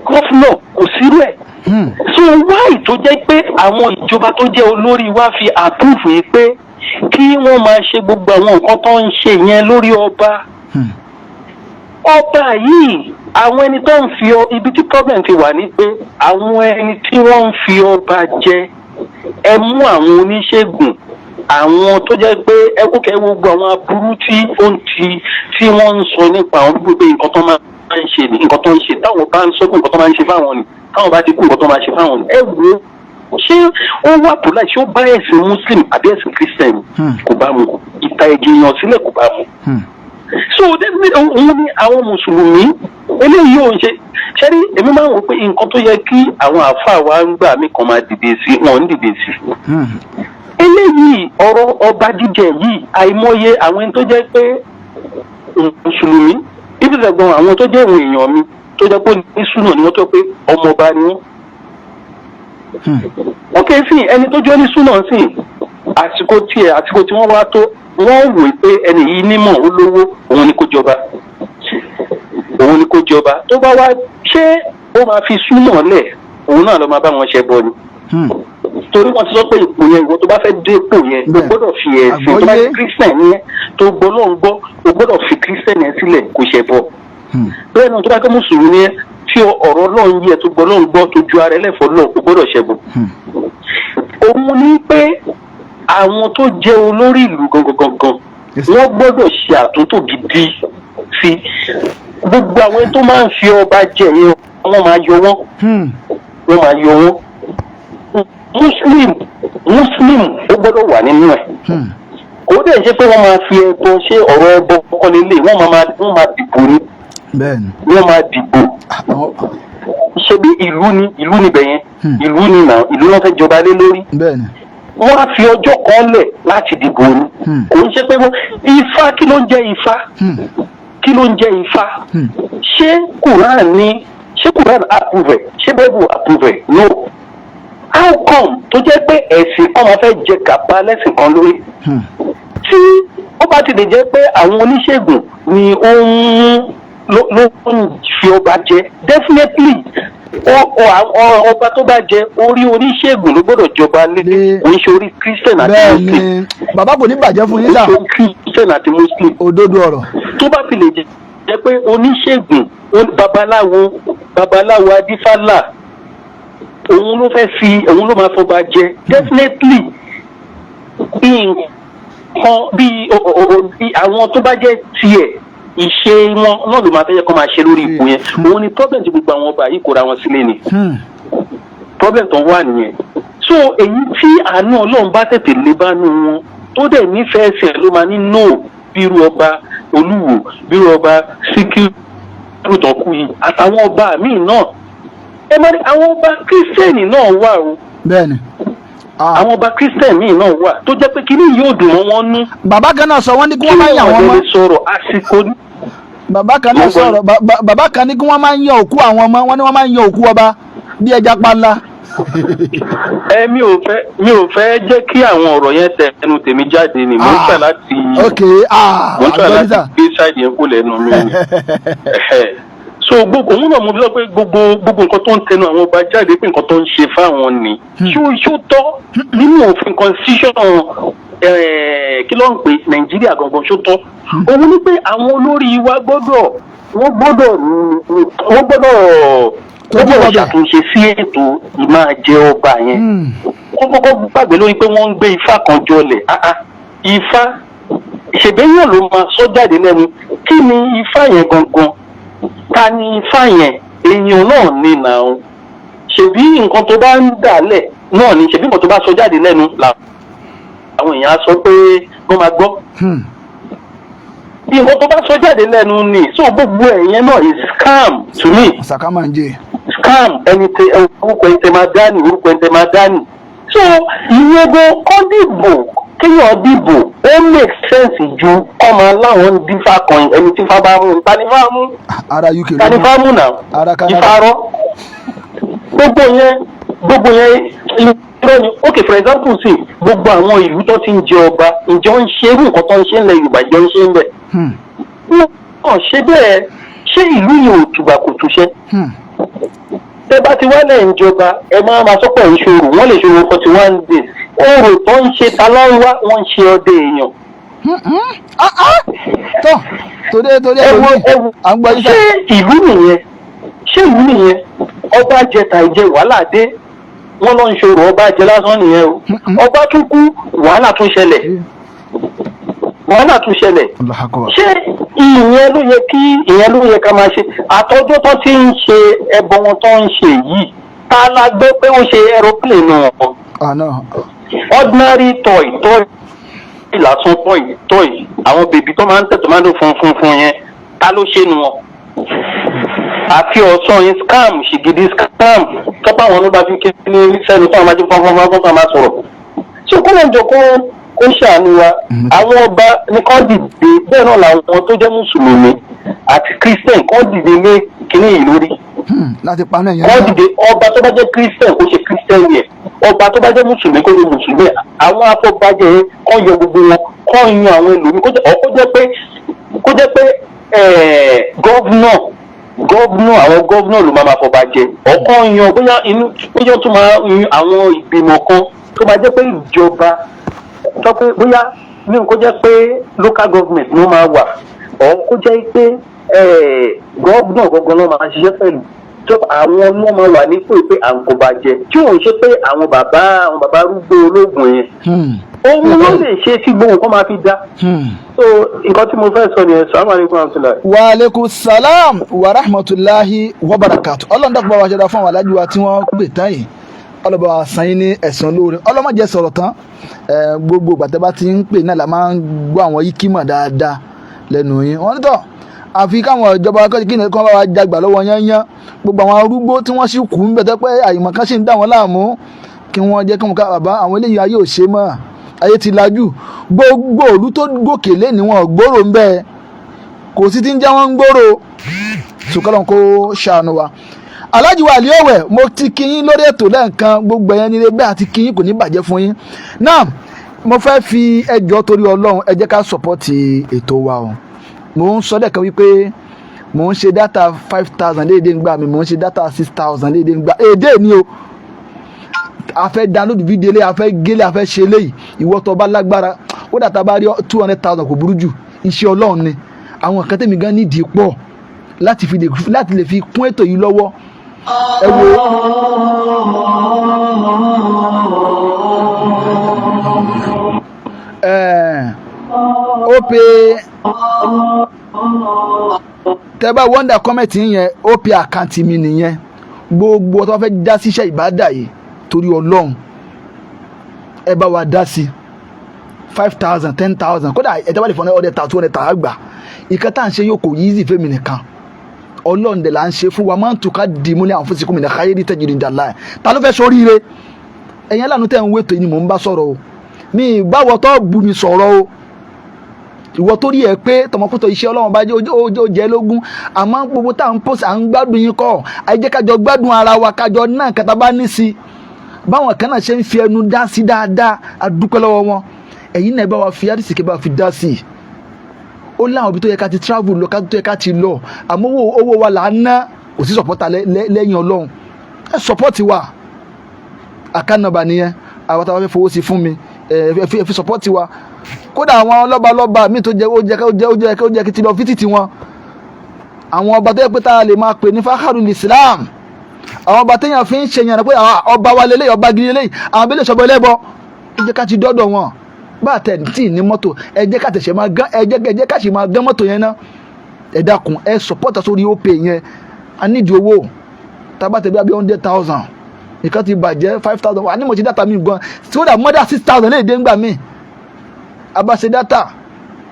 gọ́fúnà kò sírú ẹ̀. so why tó jẹ́ pé àwọn ìjọba tó jẹ́ olórí wa fi approve yìí pé kí wọ́n máa ṣe gbogbo àwọn nǹkan tó ń ṣe yẹn lórí ọba. ọba yìí àwọn ẹni tó ń fi ibi tí problem ti wà ní pé àwọn ẹni tí wọ́n ń fi ọba jẹ ẹ mú àwọn oníṣègùn àwọn tó jẹ́ pé ẹ kó kẹ́ gbogbo àwọn aburú tí wọ́n ń sọ nípa àwọn gbogbo nǹkan tó máa ń ṣe ní nǹkan tó ń ṣe táwọn bá ń sọ pé nǹkan tó máa ń ṣe fáwọn ni táwọn bá ti kú nǹkan tó máa ṣe fáwọn ni ẹ wo ṣé ó wà tó láì ṣé ó bá ẹ̀sìn muslim àbí ẹ̀sìn christian kò bá mu ìta ẹ̀jẹ̀ èèyàn sílẹ̀ kò bá mu. so òun ni àwọn mùsùlùmí eléyìí ò ń ṣe rí èmi máa ń wò pé nǹkan tó yẹ kí àwọn àáfàá wa ń gbà mí kan máa dìde sí wọn ń dìde sí. eléyìí ọ̀rọ̀ ọba jíjẹ yìí àìmọye àwọn ẹni tó jẹ́ pé mùsùlùmí ibi ìgbàgbọ́n àwọn tó jẹ́ ìwọ̀n èèyàn mi tó jẹ́ pé ní súnà ni wọ́n tó pé ọmọọba ni wọ́n. ok sí ẹni tó jẹ́ ní súnà sí àsìkò tí wọ́n wá tó wọ́n wò pé ẹni yìí nímọ̀ ó lówó òun ni kó jọba tó bá wá ṣé ó máa fi súnà lẹ̀ òun náà ló máa bá wọn ṣe bọ ni. torí wọ́n ti sọ pé ipò yẹn ìwọ tó bá fẹ́ dé ipò yẹn o gbọ́dọ̀ fi ẹ̀sìn tó bá fi kírísítẹ̀n yẹn tó gbọ́ ló ń gbọ́ o gbọ́dọ̀ fi kírísítẹ̀n yẹn sílẹ̀ kó ṣe bọ. bẹ́ẹ̀ náà tó bá kẹ́ mùsùlùmí yẹn tí ọ̀rọ̀ Ọlọ́run yẹ tó gbọ́ ló ń gbọ́ tó ju ara ẹlẹ́fọ̀ọ́ lọ o gbọ́dọ̀ ṣe bọ. òun ní pé àwọn tó jẹ́ olórí ìlú gangan wọ́n gbọ́dọ̀ ṣe àtúntò gidi sí gbogbo àwọn tó máa ń fi ọba jẹ yẹn wọ́n máa yọ wọ́n. muslim ó gbọ́dọ̀ wà nínú ẹ̀. kò dẹ̀ ṣe pé wọ́n máa fi ẹbọ ṣe ọ̀rọ̀ ẹbọ kọ́lélẹ̀ wọ́n máa dìbò ni. wọ́n máa dìbò. ṣebí ìlú ni bẹ̀yẹn ìlú ni náà ìlú náà fẹ́ jọba lé lórí. wọ́n á fi ọjọ́ kan lẹ̀ láti dìbò ni. kò ń ṣe pé ifá kí ló ń jẹ́ ifá ṣé Quran approve ṣé Bible approve no. How come tó jẹ́ pé ẹ̀sìn kan máa fẹ́ jẹ gàba lẹ́sìn kan lórí? tí ó bá ti lè jẹ́ pé àwọn oníṣègùn ni ó ló ń fi ọba jẹ definitely ọba tó bá jẹ orí oníṣègùn ló gbọ́dọ̀ jọba lé kò ń ṣe orí Christian àti Muslim. bàbá kò ní bàjẹ́ fún yín sà. Christian àti Muslim. òdodo ọ̀rọ̀. tó bá fi lè jẹ́ pé oníṣègùn babaláwo adífálà òun ló máa fọba jẹ definitely bí àwọn tó bá jẹ́ tiẹ̀ ìṣe wọn náà ló máa fẹ́ yẹ kó máa ṣe lórí ipò yẹn òun ni problem tí gbogbo àwọn ọba yìí kóra wọn sílé ni problem tó wà nìyẹn. so èyí tí àánú Ọlọ́run bá tètè lé bá nù wọn tó dẹ̀ nífẹ̀ẹ́ ẹsẹ̀ ló máa ní no bírú ọba Olúwo bírú ọba Síkírù tó kú yìí àtàwọn ọba míì náà ẹ máa ní àwọn ọba kírísítẹ́nì náà wà o. bẹ́ẹ̀ni. àwọn ọba kírísítẹ́nì míì náà wà tó jẹ́ pé kíní yóò dùn mọ́ wọn nú. bàbá kan náà sọ wọ́n ní kí wọ́n máa ń yà wọ́n mọ́. kí wọ́n lè sọ̀rọ̀ àsìkò ní. bàbá kan náà sọ̀rọ̀ bàbá kan ní kí wọ́n máa ń yan òkú àwọn ọmọ wọn ní wọ́n máa ń yan òkú ọba bí ẹja panla. mi ò fẹ́ jẹ́ kí àwọn ọ̀rọ̀ yẹn tẹ ẹnu tèmi jáde ni mo ń try láti gbé ṣáìdì yẹn kó lẹ́nu mi. so gbogbo òun náà mo sọ pé gbogbo nǹkan tó ń tẹnu àwọn ọba jáde pé nǹkan tó ń ṣe fáwọn ni ṣó tọ́ nínú òfin constitution kí ló ń pè Nàìjíríà gangan ṣó tọ́ òun ni pé àwọn olórí wa wọ́n gbọ́dọ̀ ṣàtúnṣe sí ètò ìmáàjẹ ọba yẹn wọ́n kọ́kọ́ gbàgbé lórí pé wọ́n ń gbé ifá kan jọlẹ̀ ifá ìṣègbéyàn ló máa sọ jáde lẹ́nu kí ni ifá yẹn gangan ta ni ifá yẹn èèyàn náà ní nàá ṣèbí nǹkan tó bá ń dàlẹ̀ náà ni ṣèbí nǹkan tó bá sọ jáde lẹ́nu làwọn èèyàn á sọ pé wọ́n máa gbọ́ bí nǹkan tó bá sọ jáde lẹ́nu ni so gbogbo ẹ̀yẹn náà is scam to me. scam orúkọ ẹni tẹ máa dání so ìyẹ́gbẹ́ kọ́ dìbò kéèyàn dìbò ó make sense ju ọmọ aláwọn dífá kan ẹni tí fá bá mú tanifá mú náà ìfarọ́ gbogbo yẹn irọ́ ni ok for example sí gbogbo àwọn ìlú tó ti ń jẹ ọba ìjọ ń ṣe irú nǹkan tó ń ṣe ńlẹ̀ Yorùbá ìjọ ń ṣe ń bẹ̀. wọ́n ṣe bẹ́ẹ̀ ṣé ìlú yìí ò tùbà kò túṣẹ́. tẹ́ bá ti wálẹ̀ ìjọba ẹ máa sọ́pọ̀ ìṣòro wọ́n lè ṣòro 41 days oòrò tó ń ṣe talọ́wá wọ́n ń ṣe ọdẹ èèyàn. torí ṣé ìlú nìyẹn ọba jẹta ìjẹ wàhálà dé wọ́n lọ ń ṣòro ọba jẹ lásán nìyẹn o ọba tún kú wàhálà tún ṣẹlẹ̀ ṣé ìyẹn ló yẹ ká máa ṣe àtọ́jọ́ tó ti ń ṣe ẹbọ wọn tó ń ṣe yìí ta la gbọ́ pé ó ṣe aeroplane náà. Ordinary toy lásán toy àwọn bèbí tó máa ń tẹ̀ tomato funfun yẹn ta ló ṣe nu wọn. Àti ọ̀sán yẹn scam ṣìgìdì scam tọ́pọ̀ àwọn ló bá fi kéde sẹ́nu tó àwọn máa ti fọ́nfọ́n máa sọ̀rọ̀. Ṣé kó lè jọ kó ṣàánú wa àwọn ọba ní kán dìde bẹ́ẹ̀ náà làwọn tó jẹ́ mùsùlùmí àti christian kán dìde lé kínní yìí lórí. Láti pa náà yẹn. Kán dìde ọba tó bá jẹ́ christian kó ṣe christian yẹn ọba tó bá jẹ́ mùsùlùmí kó ṣe mùsùlùmí àwọn afọbajẹ yẹn kán yọ gbogbo wọn kán yan àwọn ẹlòmíì kó jẹ́ pé gọ́vnọ̀ àwọn gọ́vnọ̀ ló máa fọba jẹ ọ̀kan yan bóyá tó máa yan àwọn ìgbìmọ̀ kan tó máa jẹ́ pé ìjọba tó pé bóyá ní kó jẹ́ pé local government ló máa wà ọ̀ kó jẹ́ pé gọ́vnọ̀ gangan ló máa ṣiṣẹ́ pẹ̀lú tó àwọn ló máa wà nípò pé à ń kó bá jẹ tí òun ṣe pé àwọn bàbá arúgbó ológun yẹn ohun ló lè ṣe tí gbogbo nǹkan máa fi dá. So nǹkan tí mo fẹ́ sọ nìyẹn sọ àwọn àlékún àmàtúláì. Wa aleykum salaam wa rahmatulahi wa barakatu. Ọlọ́run dàpọ̀ bá wa ṣe dá fún àwọn alájú wa tí wọ́n pè tán yìí. Ọlọ́ba wa san yín ní ẹ̀san lóore. Ọlọ́mọdé sọ̀rọ̀ tán. Gbogbo gbàtẹ́ bá ti ń pè náà la máa ń gbọ́ àwọn yíkímọ̀ dáadáa lẹ́nu yín. Wọ́n ní tọ́ àfi káwọn ìjọba kí ni kí wọ́n bá wa jagbà lọ́wọ́ yányán. Gbogbo àwọn arúgbó tí wọ́n sì kú ń bẹ̀tẹ́ pé àyìnbọn kan sì ń dà wọ́n láàmú kí wọ́n jẹ́ kí wọ́n ká bàbá àwọn eléyìí ayé ò ṣe mọ́ ayé ti lajú gbogbo òlú tó gòkè lé ní wọn gbòòrò ń bẹ kò sí ti ń jẹ́ wọ́n ń gbòòrò ṣùkọ́lọ́n kó ṣàánú wa. Alhaji Wali Owe mo ti kí yín lórí ètò lẹ́ẹ̀kan gbogbo ẹ̀yẹn nílé bẹ́ẹ̀ àti kí yín kò ní bàjẹ́ fún yín náà mo fẹ́ fi ẹjọ́ torí Ọlọ́run ẹ jẹ́ ká sọ̀pọ́tì ètò wa o mo ń sọ lẹ́ẹ̀kan wípé mo ń ṣe data 5,000 léde ń gbà mí mo ń ṣe data 6,000 léde ń gbà èdè ni o a fẹ́ download video lé a fẹ́ gélé a fẹ́ ṣe léyìí ìwọ tó bá lágbára ó dàtà bá rí 200,000 kò burú jù iṣẹ́ Ọlọ́run ni àwọn nǹkan tẹ̀mí gan nídìí pọ̀ láti lè fi kún ètò yìí lọ́wọ́ ẹ wo. Ó pe tẹ́ bá wọ́ndà kọ́mẹ̀tì yẹn ó pe àkáǹtì mi nìyẹn gbogbo tó fẹ́ dá síṣẹ́ ìbádà yìí torí Ọlọ́run ẹ bá wa dá sí 5,000 10,000 kódà ẹ tẹ́ bá lè fọ́n ọdẹ 200 àgbà ìkan tá à ń ṣe yóò kò yíìsì fẹ́mi nìkan Ọlọ́run dẹ̀ là ń ṣe fún wa máa ń tùkà dìímú ní àwọn fúnṣe kúmìnà káyé ní tẹ́jú ní dàlá ẹ̀ ta ló fẹ́ sóríire ẹ̀yìn lánàá tẹ̀ ń wé tó ni mò ń bá sọ̀rọ̀ o mi ìbáwọ̀ tó bu mi sọ̀rọ̀ o ìwọ tó rí ẹ pé tọmọkútọ iṣẹ́ Ọlọ́run bá ó jẹ́ lógún àmọ́ gbogbo tá à ń pòsì à ń gbádùn yín kọ́ àìjẹ́ kájọ gbádùn ara wa kájọ náà kẹta bá ní sí báwọn kan náà ṣe ń fi ẹnu dá sí dáadáa àdúpẹ́ lọ́wọ́ wọn ẹ̀yin náà bá wa fi àdìsí kẹ́ bá fi dá sí i ó láwọn ibi tó yẹ ká ti travel lọ ká tó yẹ ká ti lọ àmọ́ owó wa là ń ná kò sí sọ̀pọ́tà lẹ́yìn Ọlọ́run ẹ sọ̀pọ́tì wa àkànnàbà nìyẹn àwọn táwọn fẹ́ fowó sí fún mi ẹ fi sọ̀pọ́tì wa kódà àwọn lọ́balọ́ba mi tó jẹ́ ó jẹ́ kí ti lọ fítìtì wọn àwọn ọba tó yẹ pé tá a lè máa pè ní fakharul Islam àwọn ọba téèyàn fi ń ṣe yànnà pé ọba wa lélẹ́yìí ọba gidi lélẹ́yìí àwọn abẹ́lẹ̀ ṣọ̀bọ ẹlẹ́bọ ẹ jẹ́ ká ti dọ́dọ̀ wọn bá a tẹ̀ tí ní mọ́tò ẹ jẹ́ ká tẹ̀sẹ̀ máa gán ẹ jẹ́ ká sì máa gán mọ́tò yẹn ná ẹ dákun ẹ sọ̀pọ́tà sórí OP yẹn a nídìí owó tábàtẹ̀ bí i 100,000 nǹkan ti bàjẹ́ 5,000 wà ní mo ti dátà mi gan tí ó dà mọ́dà 6,000 lè dé ńgbà mí abáṣe dátà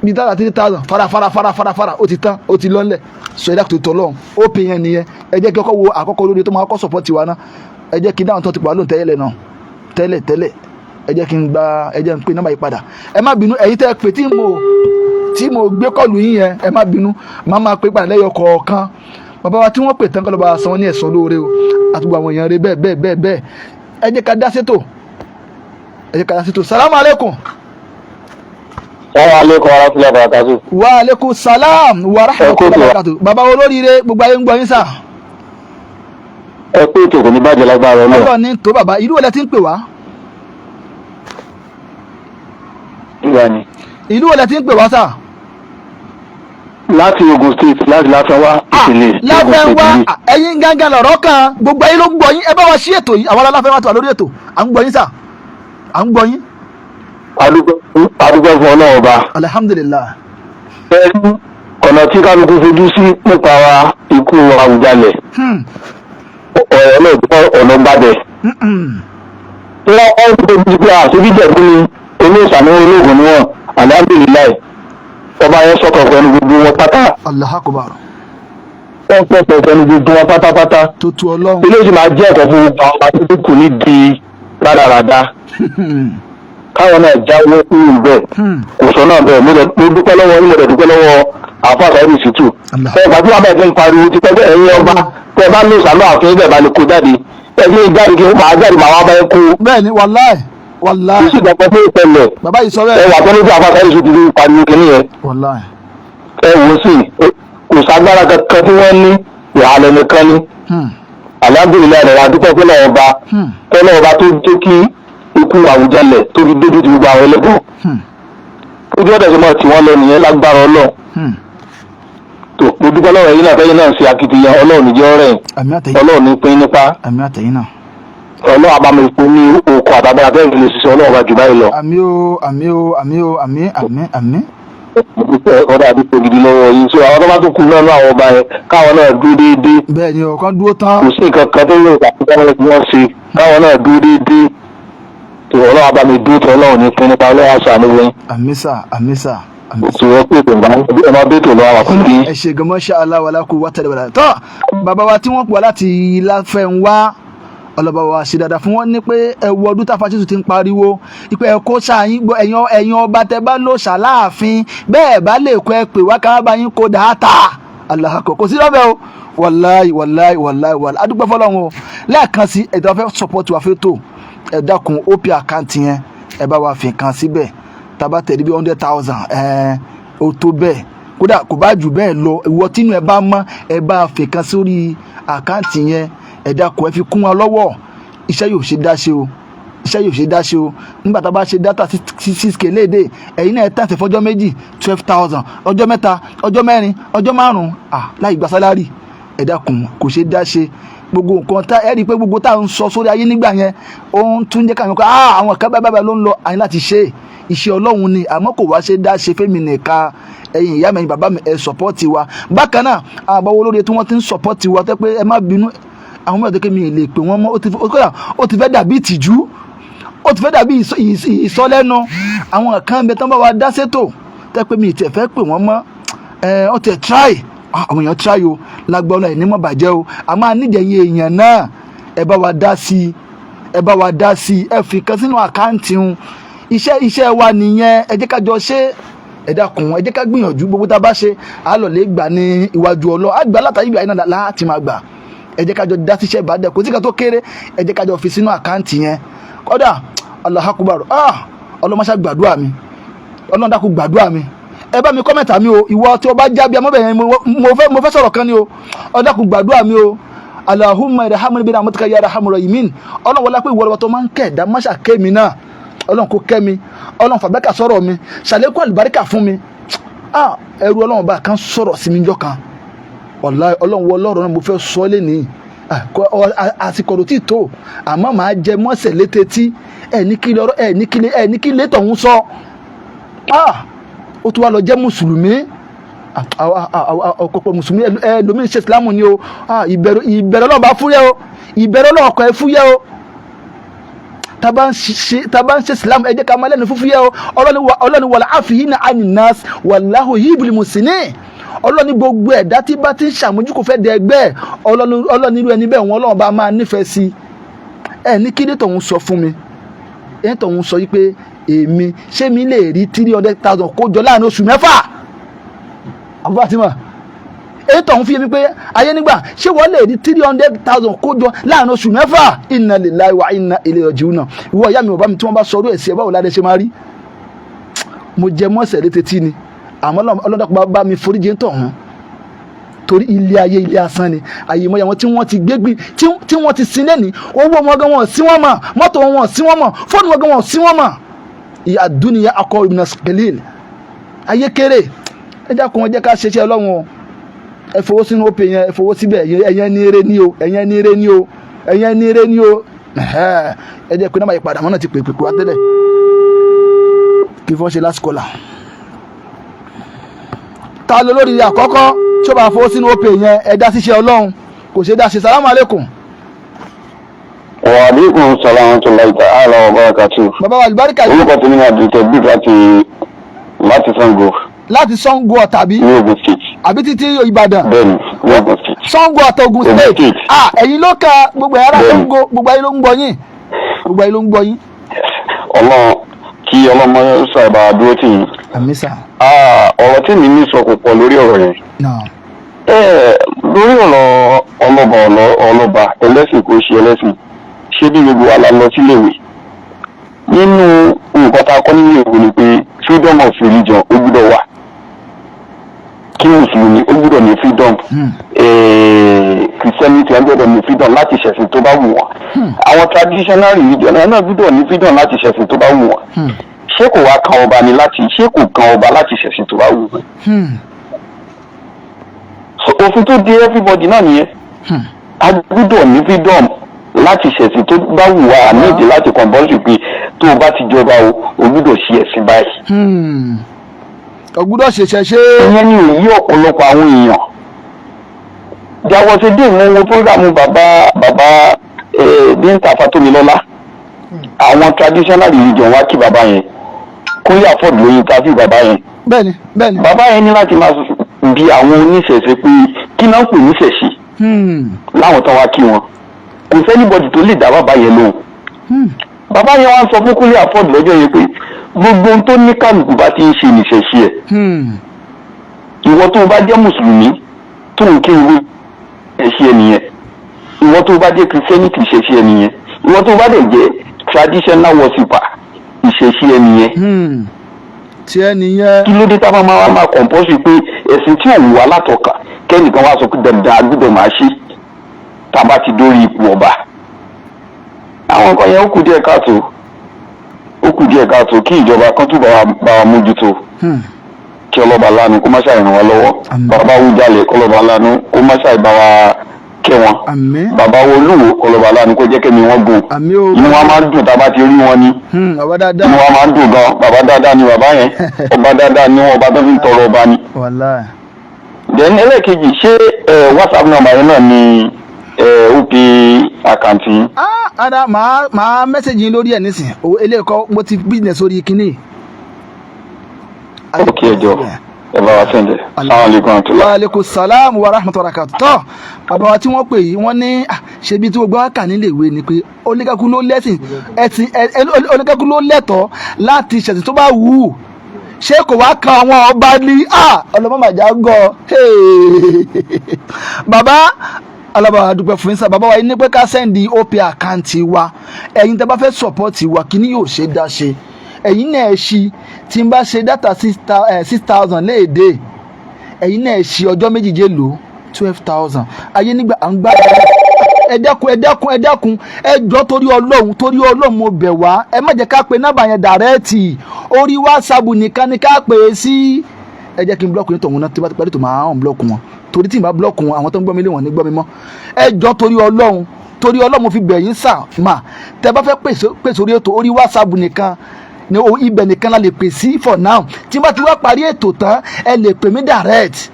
bí dátà 3,000 fara ó ti tán ó ti lọ́nlẹ̀ sọ ẹ̀dá tó tọ̀ lọ́hùn OP yẹn nìyẹn ẹ jẹ́ kí ọkọ̀ wo àkọ́kọ́ lórí tó máa kọ́ sọ̀pọ́tì wa ná ẹ jẹ́ kí dáhùn tó ti pa lóhùn tẹ́lẹ̀ náà tẹ́lẹ̀ ẹ jẹ́ kí n pè nọ́mbà yìí padà ẹ má bínú ẹ̀yin tẹ́ pè tí mo gbé kọ́ọ̀lù yín yẹn ẹ má bínú máa pè padà lẹ́yọ kọ̀ọ̀kan bàbá wa tí wọ́n pè tán kọ́ lọ́ba san ní ẹ̀san lóore o àtúgbò àwọn èèyàn rẹ bẹ́ẹ̀ ẹ jẹ́ ká dá sétò salamu aleykum. Assalamu alaikum wa rahmatullahi wa barakatuh. Wa alaikum salam wa rahmatullahi wa barakatuh. Bàbá olóríire gbogbo ayé ń gbọ́ yín sà. Ẹ pé ètò kò ní bàjẹ́ lágbára Ọlọ́run. Ọlọ́run ní tó bàbá ìlú wọlé tí ń pè wá. Ìwà ni. Ìlú wọlé tí ń pè wá sà. Láti Ogun State láti Láfẹ́nwá ìpínlẹ̀. Láfẹ́nwá ẹ̀yin gángan lọ̀rọ̀ kan gbogbo ayé ló ń gbọ́ yín ẹ bá wa sí ètò yìí àwọn Láfẹ́nwá tó wà lórí ètò à ń gbọ́ yín sà à ń gbọ́ yín. Adúgbò fún Ọlọ́run ọba. Alhamdulillah. Ẹ̀rí ọ̀nà tí kálukú fojú sí nípa wa ikú Àwùjalẹ̀. ọ̀rọ̀ náà tó ọ̀nà gbàdẹ̀. wọ́n ń tóbi bí àṣíbíjẹ̀bú ni olóòṣàmú olóògùn ni wọ́n alhamdulillah ọba yẹn sọ̀tọ̀ fẹ́nu gbogbo wọn pátá. Allahu Akbar. wọ́n sọ̀tọ̀ fẹ́nu gbogbo wọn pátápátá. tó tu ọlọ́run. ilé ìjì máa jẹ́ ẹ̀kọ́ fún àwọn àti kù ní di rádaràda. káwọn náà jáwé kúrò bẹ́ẹ̀ kò sọ náà bẹ́ẹ̀ mo dúpẹ́ lọ́wọ́ yín mo dẹ̀ dúpẹ́ lọ́wọ́ àfáàkà ẹ̀rì sítù. gbàtí wọn bẹ̀rẹ̀ fi ń pariwo ti pẹ́ ẹ̀yin ọba tẹ bá ní ìsàlọ́ àfihàn bẹ́ẹ̀ bá lè kó jáde ẹ̀yin jáde kí máa jáde máa wá bá ẹ kú. bẹ́ẹ̀ni wàláì wàláì. kí sì dọ̀pẹ́ fún ìpẹ̀lẹ̀. bàbá yìí sọ bẹ́ẹ̀. ẹ wà tó níbi àfáàkà ẹ̀rì sítù ní pariwo kìíní yẹn. wàláì. ẹ wò sí kò ságbára kankan tí wọ́n ní ìhàlẹ̀ nìkan ni. alhamdulilayi rẹ̀ adúpẹ́ fúnlẹ̀ ọba fúnlẹ̀ ọba tó jẹ́ kí ikú Àwùjalẹ̀ tó fi dójú ti gbogbo àwọn ẹlẹ́gbọ̀n. ojú ọ̀dẹ̀ tó máa tì wọ́n lọ nìyẹn lágbára Ọlọ́run. tó mo dúpẹ́ lọ́wọ́ yìí náà fẹ́yìn náà ṣe akitiyan Ọlọ́run níjẹ́ ọ̀rẹ́ Ọlọ́run ní pín nípa Ọlọ́run àbámi ipò ní oko àtàbára bẹ́ẹ̀ lè ṣiṣẹ́ Ọlọ́run bá jù báyìí lọ. àmì o àmì o àmì o àmì àmì àmì. mo dúpẹ́ ọ̀dà àdúgbò gidi lọ́wọ́ yìí so àwọn tó bá tó kú náà àwọn ọba yẹn káwọn náà dúró déédéé. bẹ́ẹ̀ ni ọ̀kan dúró tán. kò sí nǹkan kan tó yẹ kí wọ́n ṣe káwọn náà dúró déédéé. Ọlọ́run àbámi dúró tí Ọlọ́run ní pín nípa Ọlọ́run àṣàánú wẹ́n. àmísà àmísà. tí wọ́n pè pé ọmọ bẹ́tò lọ́wọ́ àwọn fún bí. ẹ ṣe gan masha Allah wala quwwata illa billah. tọ́ bàbá wa tí wọ́n pọ̀ láti Láfẹnwá ọlọ́ba wa ṣe dáadáa fún wọn ní pé ẹ̀wù ọdún tá Fásitì ti ń pariwo ìpè ẹ̀kọ́ ṣáàyìn gbọ́ ẹ̀yin ọba tẹ bá lò ṣàláàfin bẹ́ẹ̀ bá lè kọ́ ẹ pè wá ká bá yín kó dáadáa Allahu Akbar kò sí lọ́bẹ̀ o wàláì wàláì wàláì wàláì adúgbò fọlọ́run o lẹ́ẹ̀kan sí ẹ̀dá fẹ́ support wa fẹ́ tó ẹ dákun OP àkáǹtì yẹn ẹ bá wa fi kan síbẹ̀ tàbá tẹ̀lé bí 100,000 ó tó bẹ́ẹ̀ kódà kò bá jù bẹ́ẹ̀ lọ ìwọ tínú ẹ bá mọ́ ẹ bá fi kan sórí àkáǹtì yẹn ẹ dákun ẹ fi kún wa lọ́wọ́ iṣẹ́ yóò ṣe dáṣe o iṣẹ́ yóò ṣe dáṣe o nígbà tá a bá ṣe dátà 6k léde ẹ̀yin náà ẹ tàǹtẹ̀ fọjọ́ méjì 12,000 ọjọ́ mẹ́ta ọjọ́ mẹ́rin ọjọ́ márùn-ún láì gba sálárì ẹ dákun kò ṣe dáṣe gbogbo nǹkan tá ẹ rí i pé gbogbo tá à ń sọ sórí ayé nígbà yẹn ó ń tún jẹ́ káwọn kan àwọn kan báyìí ló ń lọ àyìn láti ṣe iṣẹ́ Ọlọ́run ni àmọ́ kò wá ṣe dá ṣe fẹ́mi nìkan ẹ̀yin ìyá mi ẹ̀yin bàbá mi ẹ̀ sọ̀pọ́ọ̀tì wa bákan náà àwọn àbáwọ̀ olóore tí wọ́n ti ń sọ̀pọ́ọ̀tì wa tẹ́ pé ẹ má bínú àwọn mẹ́rin tó ké mi lè pè wọ́n mọ́ ó ti fẹ́ dàbí ìtìjú ó ti fẹ́ dàbí ìsọlẹ́nu àwọn kan bẹ tán bá wa dá sétò tẹ́ pé mi ì tẹ̀ fẹ́ pè wọ́n mọ́ ó tẹ̀ try àwọn èèyàn try o lágbọ́n ẹ̀ ní mọ̀ bàjẹ́ o àmọ́ àníjẹ̀yìn èèyàn náà ẹ bá wa dá sí i ẹ fi kan sínú àkáǹtì un iṣẹ́ wa nìyẹn ẹ jẹ́ ká jọ ṣe ẹ dákun ẹ jẹ́ ká gbìyànjú gbogbo tá a bá ṣe á lọ lè gbà ní iwájú Ọlọ́run á gbà látàrí ìgbà yẹn náà láti máa gbà ẹ jẹ́ ká jọ dá síṣẹ́ ìbàdàn kò sí ká tó kéré ẹ jẹ́ ká jọ fi sínú àkáǹtì yẹn kódà Allahu Akbar ọlọ́mọṣá gbàdúrà mi Ọlọ́run dákun gbàdúrà mi ẹ bá mi kọ́mẹ̀tà mi o ìwọ tí o bá jábí amọ́bẹ̀yẹn mo fẹ́ sọ̀rọ̀ kan ni o ọ̀dàkùn gbàdúrà mi o Allahumma irhamni bi rahmatika ya arhamar rahimin Ọlọ́run wọlé pé ìwọ lọ́wọ́ tó máa ń kẹ́ ẹ̀dá máṣà kẹ́ mi náà Ọlọ́run kò kẹ́ mi Ọlọ́run fàbẹ́kà sọ̀rọ̀ mi ṣàlékún àlùbáríkà fún mi ẹrú Ọlọ́run bá kan sọ̀rọ̀ sí mi jọ kan wàláhì Ọlọ́run wọ lọ́rọ̀ náà mo fẹ́ sọ lẹ́nìí àsìkò tó ti tó àmọ́ màá jẹ mọ́sẹ̀ létetí ní kí lé tọ̀hún sọ ó tún wá lọ jẹ́ mùsùlùmí ọ̀pọ̀ mùsùlùmí ẹlòmíín ṣe ìsìlámù ni o ìbẹ̀rù Ọlọ́run bá fúyẹ́ o ìbẹ̀rù Ọlọ́run ọkọ̀ ẹ fúyẹ́ o taba ń ṣe ìsìlámù ẹ jẹ́ ká máa lẹ́nu fúfúyẹ́ o Ọlọ́run wal afina anin nas wallahu yuhibbul muhsinin Ọlọ́run ní gbogbo ẹ̀dá tí bá ti ń ṣàmójúkò fẹ́ dẹ ẹgbẹ́ Ọlọ́run irú ẹni bẹ́ẹ̀ wọn Ọlọ́run bá máa nífẹ̀ẹ́ sí ẹ ní kí ní tọ̀hún sọ fún mi ẹ tọ̀hún sọ yí pé èmi ṣé mi lè rí 300,000 kó jọ láàrin oṣù mẹ́fà àbúrò àti mọ̀ ẹ tọ̀hún fi mi pé ayé nígbà ṣé wọ́n lè rí 300,000 kó jọ láàrin oṣù mẹ́fà inna lillahi wa inna ilayhi raji'un ìwọ ìyá mi bàbá mi tí wọ́n bá sọ ọdún ẹ̀sìn ẹ̀ báwo ládé ṣe máa rí mo jẹ mọ́sẹ̀ létetí ni àmọ́ ọlọ́dọ̀kọ̀ bá mi foríjì ń tọ̀hún torí ilé ayé ilé asán ni àyè mọ́ àwọn tí wọ́n ti gbégbé tí wọ́n ti sin lẹ́ni owó wọn gan wọn sí wọn mọ̀ mọ́tò wọn sí wọn mọ̀ fóònù wọn gan wọn sí wọn mọ̀ ìyá dúnìyà akọ ìbùnà kẹlẹ́ẹ̀lì ayé kéré ẹ jẹ́ kó wọn jẹ́ ká ṣe iṣẹ́ Ọlọ́run o ẹ fowó sínú òpè yẹn ẹ fowó síbẹ̀ ẹ̀yẹn ní eré ní o ẹ̀yẹn ní eré ní o ẹ̀yẹn ní eré ní o ẹ jẹ́ pé náà máa yí padà mọ́ náà ti pèpè wá tẹ́lẹ̀ kí fọ́n ṣe lásìkò là ta ló lórí àkọ́kọ́ tí ó bá fowó sínú òpè yẹn ẹ dá síṣẹ́ Ọlọ́run kò ṣe dá ṣe salamu alaikum Wa alaikum salaam wa rahmatullahi ta'ala wa barakatuh. bàbá wa àlùbáríkà yìí. Orúkọ tèmi ni Abdul bí láti Sango. láti Sango Ọ̀tà àbí. Ní Ogun State. àbí títí Ìbàdàn. Bẹ́ẹ̀ni, ní Ogun State. Sango Ọ̀tà Ogun State. Ẹ̀yin ló ka gbogbo ẹ̀rọ Sango gbogbo ayé ló ń gbọ́ yín. gbogbo ayé ló ń gbọ́ yín. Ọlọ́run kí ọlọ́mọ sábà dúró tì yín. àmín sà. Ọ̀rọ̀ tí mi ní sọ kò pọ̀ lórí ọ̀rọ̀ yẹn. Lórí ọ̀rọ̀ ọlọ́ba ẹlẹ́sìn kò ṣe ẹlẹ́sìn ṣé bí gbogbo wa la lọ síléèwé nínú nǹkan tá a kọ́ nínú ìwé ni pé freedom of religion ó gbúdọ̀ wà kí mùsùlùmí ó gbúdọ̀ ní freedom christianity ó gbúdọ̀ ní freedom láti ṣẹ̀sìn tó bá wù wọ́n àwọn traditional religion náà gbúdọ̀ ní freedom láti ṣẹ̀sìn tó bá wù wọ́n ṣé kò wá kan ọba ni láti ṣé kò kan ọba láti ṣẹ̀sìn tó bá wù wọ́n òfin tó di everybody náà nìyẹn a gbúdọ̀ ní freedom láti ṣẹ̀sìn tó bá wù wá nídìí láti compulsory pé tó o bá ti jọba o gbúdọ̀ ṣe ẹ̀sìn báyìí. o gbúdọ̀ ṣẹ̀ṣẹ̀ ṣe. ìyẹn ni èyí ọ̀pọ̀lọpọ̀ àwọn èèyàn jáwọ́ ṣe dé ìmọ̀ programu bàbá Bíńtà Fátómilọ́lá àwọn traditional religion wá kí bàbá yẹn kúnlé afford lóyún tàbí bàbá yẹn. bẹ́ẹ̀ni. bàbá yẹn ní láti máa bí àwọn oníṣẹ̀ṣe pé kí náà pè níṣẹ̀ṣe láwọn tó wá kí wọn kò sẹ́nibọ̀dì tó lè dá bàbá yẹn lóhùn. bàbá yẹn wá sọ fún kúnlé afford lọ́jọ́ yẹn pé gbogbo ohun tó ní kálukú bá ti ń ṣe níṣẹ̀ṣe ẹ̀ ìwọ tó bá jẹ́ mùsùlùmí tó ń kí ìwé ẹ̀ṣẹ̀ ẹ̀ nìyẹn ìwọ tó bá jẹ́ kìrìsìtẹ́nìtì ìṣẹ̀ṣẹ̀ ẹ̀ nìyẹn ìwọ tó bá dẹ̀ jẹ́ traditional worshipper ìṣẹ̀ṣẹ̀ ẹ̀ nìyẹn. tí ẹ nìyẹn. kí ló dé tá a máa compulsory pé ẹ̀sìn tí òun wà látọ̀ka kẹ́nìkan wá sọ pé dandan agbọ́dọ̀ máa ṣe tá a bá ti dórí ipò ọba. àwọn nǹkan yẹn ó kù díẹ̀ káàtó kí ìjọba kan tún bá wa mójútó kí ọlọ́ba lánàá kó má ṣàì ràn wá lọ́wọ́ bàbá Awùjalẹ̀ kọlọ́ba lánàá kó má ṣàì bá wa kẹ́ wọn bàbá Olúwo kọlọ́ba lánàá kó jẹ́ kẹ́mi wọn gùn inú wa máa ń dùn tá a bá ti rí wọn ni inú wa máa ń dùn gan bàbá dáadáa ni bàbá yẹn ọba dáadáa ni wọn ọba tó fi ń tọrọ ọba ni. then ẹlẹ́ẹ̀kejì ṣé WhatsApp number yẹn náà ni OP àkáǹtì. ada máa mẹ́sẹ̀gì lórí ẹ̀ nísìn eléyìí mo ti business orí kínní. ok ẹjọ ẹ bá wa sẹ́ndẹ̀ salaamaleykum. wa aleykum salaam wa rahmatullahi wa barakatuh. tọ́ bàbá wa tí wọ́n pè yìí wọ́n ní ṣebí tí gbogbo wa kà nílé ìwé ni pé oníkẹ́kù ló lẹ́sìn oníkẹ́kù ló lẹ́tọ̀ọ́ láti ṣẹ̀sìn tó bá wù ú ṣé kò wá kan àwọn ọba ní ọlọ́mọmàjà gọ bàbá alábàá dúpẹ́ fún yín bàbá wa yìí ní pé ká sẹ́ndì OP àkáǹtì wa ẹ̀yin tẹ́ bá fẹ́ sọ̀pọ́ọ̀tì wa kí ni yóò ṣe dá ṣe ẹ̀yin náà ṣí tí n bá ṣe dátà 6,000 léèdè ẹ̀yin náà ṣí ọjọ́ méjìlé lò 12,000 ayé nígbà à ń gbá ẹ dákun ẹ jọ̀ọ́ torí Ọlọ́run mo bẹ̀ wá ẹ má jẹ́ ká pe nọ́mbà yẹn dàrẹ́ẹ̀tì orí WhatsApp nìkan ni ká pè é sí ẹ jẹ́ kí n blọ́ọ̀kù yín tọ̀hún náà tí bá ti parí tó máa hàn blọ́ọ̀kù wọn torí tí n bá blọ́ọ̀kù wọn àwọn tó ń gbọ́ mi lé wọn ní gbọ́ mi mọ́ ẹ jọ̀ọ́ torí Ọlọ́run mo fi bẹ̀ yín sà mà tẹ bá fẹ́ pèsè orí ètò orí WhatsApp nìkan ní ibẹ̀ nìkan la lè pè sí for now tí bá ti wá parí ètò tán ẹ lè pè mí direct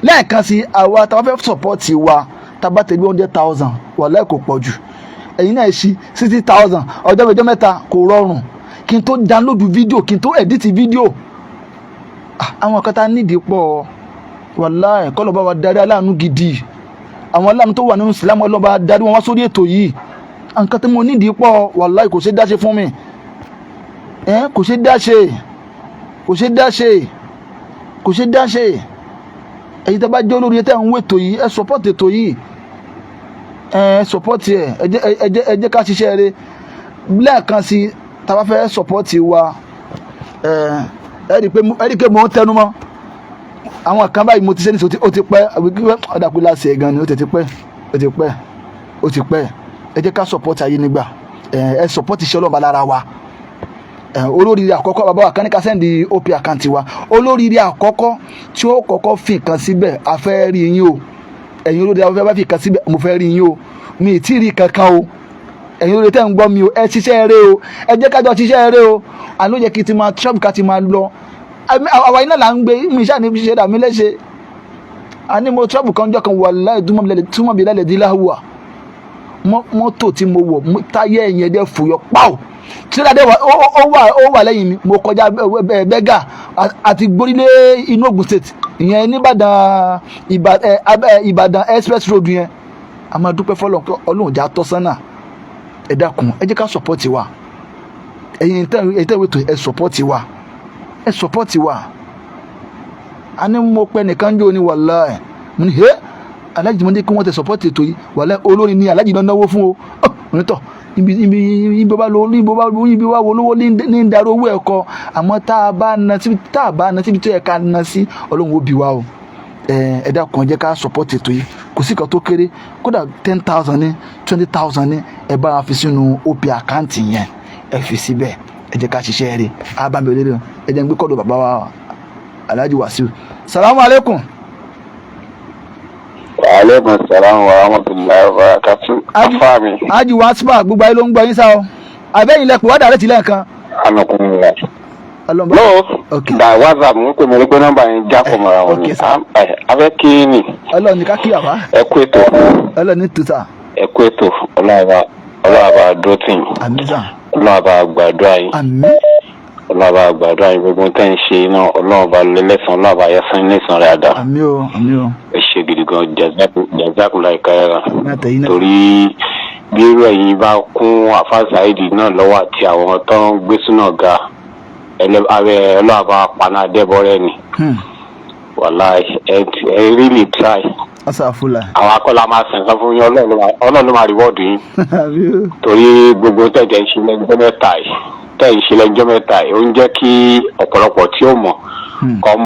lẹ́ẹ̀kan sí àwa tá a fẹ́ support wa tá a bá tẹ̀lé 100,000 wàláhì kò pọ̀ jù ẹ̀yin náà ṣí 60,000 ọjọ́ mẹ́ta kò rọrùn kí n tó download fídíò kí n tó edit fídíò àwọn kan tá a nídìí pọ̀ wàláhì kọ́ lọ́ba wa darí aláàánú gidi àwọn aláàánú tó wà nínú ìsìlámù ọlọ́ba darí wọn wá sórí ètò yìí nǹkan tí mo nídìí pọ̀ wàláhì kò ṣe dáṣe fún mi kò ṣe dáṣe ẹ̀yin tẹ́ bá jẹ́ olórí ẹ̀ tẹ́ ń wé ètò yìí ẹ support ètò yìí support ẹ jẹ́ ká ṣiṣẹ́ rẹ̀ lẹ́ẹ̀kan sí tá a bá fẹ́ support wa ẹ rí i pé mo ń tẹnu mọ́ àwọn kan báyìí mo ti ṣe ní ó ti pẹ́ ọ̀dàpọ̀ láti ẹ̀ gan ni ó ti pẹ́ ẹ jẹ́ ká support ayé nígbà ẹ support iṣẹ́ ọlọ́ba lára wa olóríire àkọ́kọ́ bàbá wa káníkà sẹ́ndì OP àkáǹtì wa olóríire àkọ́kọ́ tí ó kọ́kọ́ fi nǹkan síbẹ̀ a fẹ́ rí yín o ẹ̀yin olóríire afẹ́fẹ́ bá fi nǹkan síbẹ̀ mo fẹ́ rí yín o mi ì tí ì rí kankan o ẹ̀yin olóríire tẹ́ ń gbọ́ mi o ẹ ṣiṣẹ́ eré o ẹ jẹ́ kájọ ṣiṣẹ́ eré o àná yẹ kí n ti máa ṣọ́ọ̀bù ká ti máa lọ àwa iná là ń gbé mi ṣáà ní ṣe dà mí léṣe àní mo ṣọ́ọ̀bù kan jọ kan wallahi túmọ̀ bí lálẹ́ di láhùwà mọ́tò tí mo wọ̀ táyé ẹ̀yìn ẹ̀dẹ̀ fòyọ́ pàù tíradé ó wà lẹ́yìn mi mo kọjá bẹ́gà àti gborílé inú Ògùn state ìyẹn nìbàdàn Ìbàdàn express road yẹn a máa dúpẹ́ fọlọ́n pé Ọlọ́run jà tọ́ sánà ẹ dákun ẹ jẹ́ ká support wa ẹ̀yin ìtẹ̀wé tó ẹ support wa a ní mo pẹ́ nìkan jẹ́ òní wàláhì mo ní alájì mo ní kí wọ́n tẹ support ètò yìí wàláhì olórin ni alájì náà náwó fún o onítọ̀ ibi wà wo lówó ní darí owó ẹ̀kọ́ àmọ́ tá a bá na síbi tó yẹ ká na sí Ọlọ́run ó bí wa o ẹ dákun jẹ́ ká support ètò yìí kò sí kan tó kéré kódà 10,000 ní 20,000 ní ẹ bá wa fi sínú OP àkáǹtì yẹn ẹ fi síbẹ̀ ẹ jẹ́ ká ṣiṣẹ́ rẹ̀ abami olórí ẹ jẹ́ ń gbé kọ́dọ̀ bàbá wa Alhaji Wasiu. Salamu alaikum. Aleykum salaam wa rahmatulahi wa barakatuh. Afáàmì. Alhaji Wasiu gbogbo ayé ló ń gbọ́ yín sá o. Àbẹ́yìn lẹ́pọ̀ wá dàrẹ́ tìlẹ̀ kan. Anakunla. No, da WhatsApp ń pè mí ní pé nọ́mbà yẹn jápọ̀ mọ́ra wọn ni. Abẹ́ kí ni. Ọlọ́run ní ká kí àbá. Ẹ kú ètò. Ọlọ́run ní tuta. Ẹ kú ètò. Ọlọ́run bá dúró tì yín. Àmín sà. Ọlọ́run bá gbàdúrà yín. Àmín. Ọlọ́run bá gbàdúrà yín gbogbo tẹ́ ń ṣe iná Ọlọ́run bá lẹ́lẹ́sàn Ọlọ́run bá yẹsán lẹ́sàn rẹ̀ àdá. Àmín o, àmín o. Ẹ ṣe gidi gan jazakumullahu khairan. Torí bí irú ẹ̀yin bá kún Àfáà Saheed náà lọ́wọ́ àti àwọn tó ń gbé súnà ga ọlọ́run bá paná dẹ́bọ̀rẹ́ ni. Wàláì ẹ really try. Asàfùlà. Àwọn akọ́lá máa sàn kan fún yín Ọlọ́run ló máa reward yín. Torí gbogbo tẹ̀jẹ̀ ń ṣe lẹ́jọ́ mẹ́ta yìí ó ń jẹ́ kí ọ̀pọ̀lọpọ̀ tí ó mọ̀ kọ́